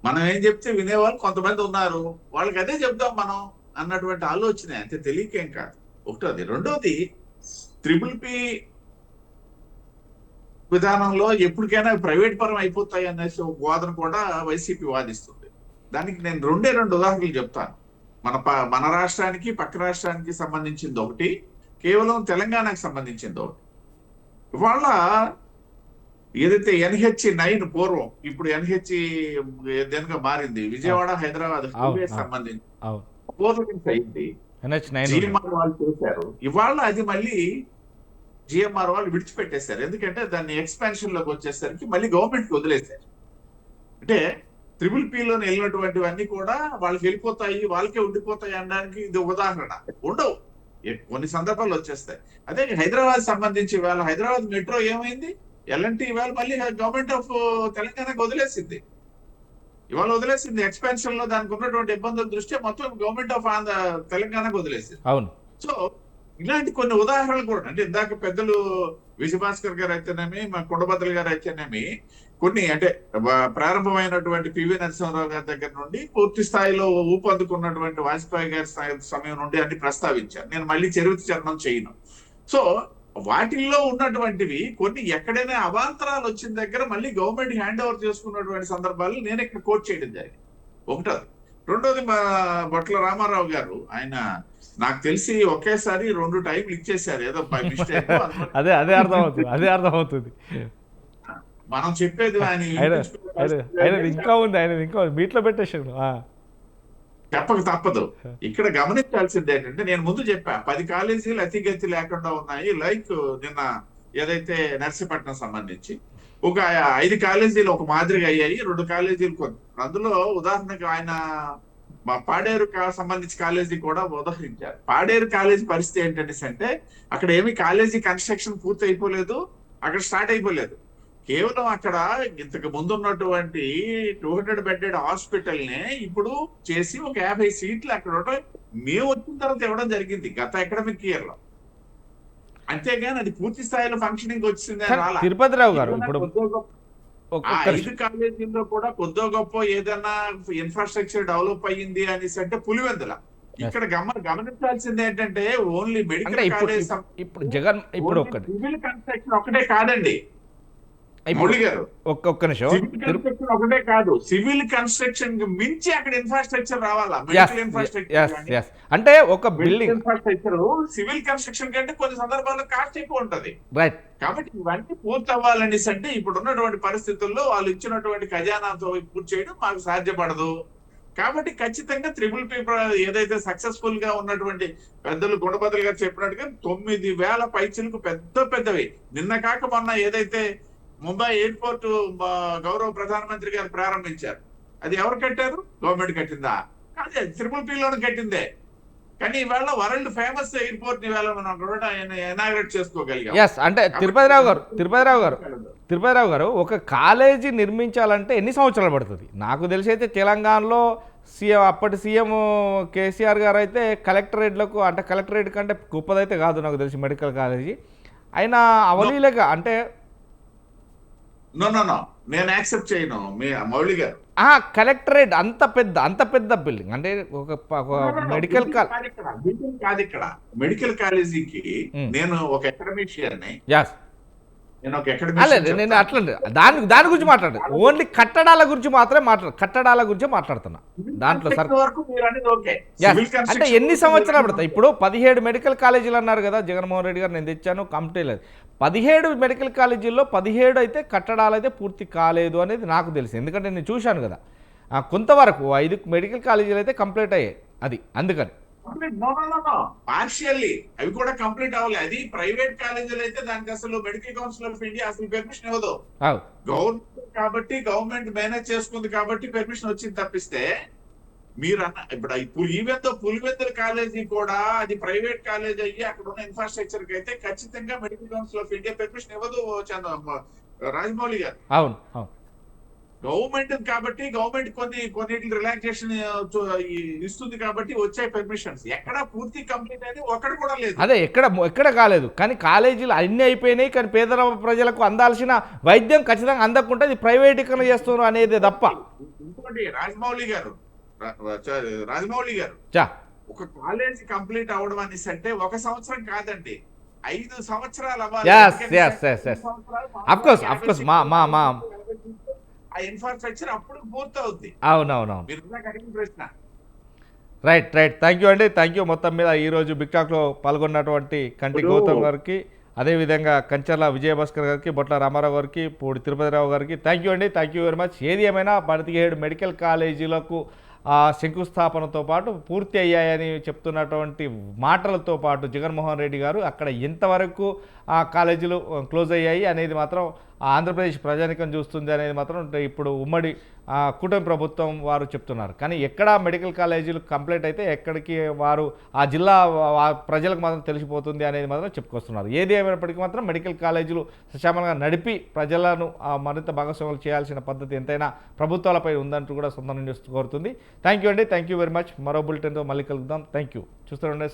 మనం ఏం చెప్తే వినేవాళ్ళు కొంతమంది ఉన్నారు, వాళ్ళకి అదే చెప్దాం మనం అన్నటువంటి ఆలోచనే, అంతే, తెలియకేం కాదు. ఒకటోది. రెండోది, త్రిపుల్ విధానంలో ఎప్పటికైనా ప్రైవేట్ పరం అయిపోతాయి అనేసి ఒక వాదన కూడా వైసీపీ వాదిస్తుంది. దానికి నేను 2 ఉదాహరణలు చెప్తాను. మన రాష్ట్రానికి పక్క రాష్ట్రానికి సంబంధించింది ఒకటి, కేవలం తెలంగాణకు సంబంధించింది ఒకటి. ఇవాళ ఏదైతే NH9 పూర్వం ఇప్పుడు NH దేనిగా మారింది, విజయవాడ హైదరాబాద్ హైవే సంబంధించి 4 lanes అయింది, GMR వాళ్ళు చేశారు. ఇవాళ అది మళ్ళీ GMR వాళ్ళు విడిచిపెట్టేశారు. ఎందుకంటే దాన్ని ఎక్స్పాన్షన్ లోకి వచ్చేసరికి మళ్ళీ గవర్నమెంట్ కి వదిలేశారు. అంటే PPPలోనే వెళ్ళినటువంటివన్నీ కూడా వాళ్ళకి వెళ్ళిపోతాయి, వాళ్ళకే ఉండిపోతాయి అనడానికి ఇది ఉదాహరణ. ఉండవు, కొన్ని సందర్భాలు వచ్చేస్తాయి. అదే హైదరాబాద్ సంబంధించి ఇవాళ హైదరాబాద్ మెట్రో ఏమైంది, L&T ఇవాళ మళ్ళీ గవర్నమెంట్ ఆఫ్ తెలంగాణకు వదిలేసింది. ఇవాళ వదిలేసింది ఎక్స్పాన్షన్ లో దానికి ఉన్నటువంటి ఇబ్బందుల దృష్ట్యా మొత్తం గవర్నమెంట్ ఆఫ్ తెలంగాణకు వదిలేసింది. అవును. సో ఇలాంటి కొన్ని ఉదాహరణలు కూడా, అంటే ఇందాక పెద్దలు విజయభాస్కర్ గారు అయితేనేమి, మా కొండబద్దలు గారు అయితేనేమి, కొన్ని అంటే ప్రారంభమైనటువంటి పివి నరసింహారావు గారి దగ్గర నుండి పూర్తి స్థాయిలో ఊపందుకున్నటువంటి వాజ్పేయి గారి సమయం నుండి అన్ని ప్రస్తావించారు. నేను మళ్ళీ చరిత్ర చేయను. సో వాటిల్లో ఉన్నటువంటివి కొన్ని ఎక్కడైనా అవాంతరాలు వచ్చిన దగ్గర మళ్ళీ గవర్నమెంట్ హ్యాండ్ ఓవర్ చేసుకున్నటువంటి సందర్భాలు నేను ఇక్కడ కోట్ చేయడం జరిగింది. ఒకటోది. రెండోది, మా బొట్ల రామారావు గారు, ఆయన నాకు తెలిసి ఒకేసారి 2 టైంలు ఇచ్చేసారు ఏదో బై మిస్టేక్. అదే అర్థమవుతుంది. మనం చెప్పేది ఆయన ఇంకా ఉంది, ఇంకా మీట్లో పెట్టేసాడు. చెప్పక తప్పదు. ఇక్కడ గమనించాల్సింది ఏంటంటే, నేను ముందు చెప్పా 10 కాలేజీలు అతిగతి లేకుండా ఉన్నాయి. లైక్ నిన్న ఏదైతే నర్సీపట్నం సంబంధించి ఒక 5 కాలేజీలు ఒక మాదిరిగా అయ్యాయి, 2 కాలేజీలు కొన్ని. అందులో ఉదాహరణకు ఆయన మా పాడేరు సంబంధించి కాలేజీ కూడా ఉదహరించారు. పాడేరు కాలేజీ పరిస్థితి ఏంటంటే అంటే అక్కడ ఏమి కాలేజీ కన్స్ట్రక్షన్ పూర్తి అయిపోలేదు, అక్కడ స్టార్ట్ అయిపోలేదు. కేవలం అక్కడ ఇంతకు ముందు ఉన్నటువంటి 200 బెడ్డెడ్ హాస్పిటల్ నే ఇప్పుడు చేసి ఒక 50 సీట్లు అక్కడ మేము వచ్చిన తర్వాత ఇవ్వడం జరిగింది గత అకాడమిక్ ఇయర్ లో. అంతేగాని అది పూర్తి స్థాయిలో ఫంక్షనింగ్ వచ్చింది అని రాలా. తిరుపతిరావు గారు ఇప్పుడు ఆ 5 కాలేజీల్లో కూడా కొద్దో గొప్ప ఏదైనా ఇన్ఫ్రాస్ట్రక్చర్ డెవలప్ అయ్యింది అనేసి అంటే పులివెందుల. ఇక్కడ గమనించాల్సింది ఏంటంటే ఓన్లీ అంటే మెడికల్ కాలేజ్ ఇప్పుడు జగన్ ఇప్పుడు ఒక్కటి సివిల్ కన్స్ట్రక్షన్ ఒకటే కాదండి మౌళి గారు, ఒక్క నిమిషం. సివిల్ కన్స్ట్రక్షన్ ఒకటే కాదు, సివిల్ కన్స్ట్రక్షన్ మించి అక్కడ ఇన్ఫ్రాస్ట్రక్చర్ రావాలా. మెడికల్ ఇన్ఫ్రాస్ట్రక్చర్ అంటే ఒక బిల్డింగ్ ఇన్ఫ్రాస్ట్రక్చర్ సివిల్ కన్స్ట్రక్షన్ కంటే కొన్ని సందర్భాల్లో కాస్ట్ ఎక్కువ ఉంటది. రైట్. కాబట్టి ఇవన్నీ పూర్తి అవ్వాలనేసి అంటే ఇప్పుడు ఉన్నటువంటి పరిస్థితుల్లో వాళ్ళు ఇచ్చినటువంటి ఖజానాతో పూర్తి చేయడం మాకు సాధ్యపడదు. కాబట్టి ఖచ్చితంగా త్రిపుల్ ఏదైతే సక్సెస్ఫుల్ గా ఉన్నటువంటి పెద్దలు గుణపతులు గారు చెప్పినట్టుగా 9,000 పైచీలకు పెద్దవి. నిన్న కాక మొన్న ఏదైతే ముంబై ఎయిర్పోర్ట్ గౌరవ ప్రధానమంత్రి గారు ప్రారంభించారు, అది ఎవరు కట్టారు? గవర్నమెంట్ కట్టిందా? అదే త్రిపుల్ కట్టిందే. కానీ ఇవాళ వరల్డ్ ఫేమస్ ఎయిర్పోర్ట్ ఇవాళ మనం కూడా ఇనాగ్రేట్ చేసుకోగలిగాం. ఎస్. అంటే తిరుపతిరావు గారు ఒక కాలేజీ నిర్మించాలంటే ఎన్ని సంవత్సరాలు పడుతుంది? నాకు తెలిసి అయితే తెలంగాణలో అప్పటి సీఎం కేసీఆర్ గారు అయితే కలెక్టరేట్లకు, అంటే కలెక్టరేట్ కంటే గొప్పదైతే కాదు నాకు తెలిసి మెడికల్ కాలేజీ అయినా అవలీలేక అంటే నో నేను యాక్సెప్ట్ చేయను మీ మౌళి గారు. కలెక్టరేట్ అంత పెద్ద బిల్డింగ్ అంటే ఒక మెడికల్ కాదు. ఇక్కడ మెడికల్ కాలేజీకి నేను ఒక అకాడమిషియన్, నేను ఒక నేను అట్లా దాని గురించి మాట్లాడు. ఓన్లీ కట్టడాల గురించి మాట్లాడుతున్నా. దాంట్లో సార్ అంటే ఎన్ని సంవత్సరాలు పడతాయి? ఇప్పుడు 17 మెడికల్ కాలేజీలు అన్నారు కదా జగన్మోహన్ రెడ్డి గారు, నేను తెచ్చాను కంప్లీట్ లేదు. 17 మెడికల్ కాలేజీల్లో 17 అయితే కట్టడాలు అయితే పూర్తి కాలేదు అనేది నాకు తెలుసు, ఎందుకంటే నేను చూశాను కదా. కొంతవరకు 5 మెడికల్ కాలేజీలు అయితే కంప్లీట్ అయ్యాయి, అది అందుకని. పార్షియల్లీ అవి కూడా కంప్లీట్ అవ్వాలి. అది ప్రైవేట్ కాలేజీలు అయితే దానికి అసలు మెడికల్ కౌన్సిల్ ఆఫ్ ఇండియా అసలు పెర్మిషన్ ఇవ్వదు. గవర్నమెంట్ కాబట్టి గవర్నమెంట్ మేనేజ్ చేసుకుంది కాబట్టి పెర్మిషన్ వచ్చింది తప్పిస్తే మీరు ఇప్పుడు ఈవెన్ పులివెందుల కాలేజీ కూడా అది ప్రైవేట్ కాలేజ్ అయ్యి అక్కడ ఉన్న ఇన్ఫ్రాస్ట్రక్చర్ కి అయితే ఖచ్చితంగా medical council of India permission ఇవ్వదు రాజమౌళి గారు. అవును. గవర్నమెంట్ కాబట్టి గవర్నమెంట్ కొన్నిటి రిలాక్సేషన్ ఇస్తుంది కాబట్టి వచ్చే పెర్మిషన్స్ ఎక్కడ పూర్తి కంప్లీట్ అని ఒకటి కూడా లేదు. అదే ఎక్కడ కాలేదు. కానీ కాలేజీలు అన్ని అయిపోయినాయి, కానీ పేద ప్రజలకు అందాల్సిన వైద్యం ఖచ్చితంగా అందకుండా ఇది ప్రైవేటీకరణ చేస్తున్నారు అనేది తప్ప. ఇంకోటి రాజమౌళి గారు ఒక కాలేజీ కంప్లీట్ అవడం అనేసి అంటే 1 సంవత్సరం కాదండి, 5 సంవత్సరాలు అవ్వాలి. ఆ ఇన్ఫ్రాస్ట్రక్చర్ అప్పుడు పూర్తవుద్ది. అవునవును. ప్రశ్న. రైట్. థ్యాంక్ యూ మొత్తం మీద ఈరోజు బిగ్ టాక్లో పాల్గొన్నటువంటి కంటి గౌతమ్ గారికి, అదేవిధంగా కంచర్ల విజయభాస్కర్ గారికి, బొట్ల రామారావు గారికి, పూడి తిరుపతిరావు గారికి థ్యాంక్ యూ వెరీ మచ్. ఏది ఏమైనా 17 మెడికల్ కాలేజీలకు శంకుస్థాపనతో పాటు పూర్తి అయ్యాయని చెప్తున్నటువంటి మాటలతో పాటు జగన్మోహన్ రెడ్డి గారు అక్కడ ఎంతవరకు ఆ కాలేజీలు క్లోజ్ అయ్యాయి అనేది మాత్రం ఆంధ్రప్రదేశ్ ప్రజానికం చూస్తుంది అనేది మాత్రం ఇప్పుడు ఉమ్మడి కూటమి ప్రభుత్వం వారు చెప్తున్నారు. కానీ ఎక్కడ మెడికల్ కాలేజీలు కంప్లీట్ అయితే ఎక్కడికి వారు ఆ జిల్లా ప్రజలకు మాత్రం తెలిసిపోతుంది అనేది మాత్రం చెప్పుకొస్తున్నారు. ఏది ఏమైనప్పటికీ మాత్రం మెడికల్ కాలేజీలు సశామలంగా నడిపి ప్రజలను మరింత భాగస్వాములు చేయాల్సిన పద్ధతి ఎంతైనా ప్రభుత్వాలపై ఉందంటూ కూడా సొంతం న్యూస్ కోరుతుంది. Thank you very much. మరో బులెటిన్తో మళ్ళీ కలుద్దాం. Thank you. చూస్తూనే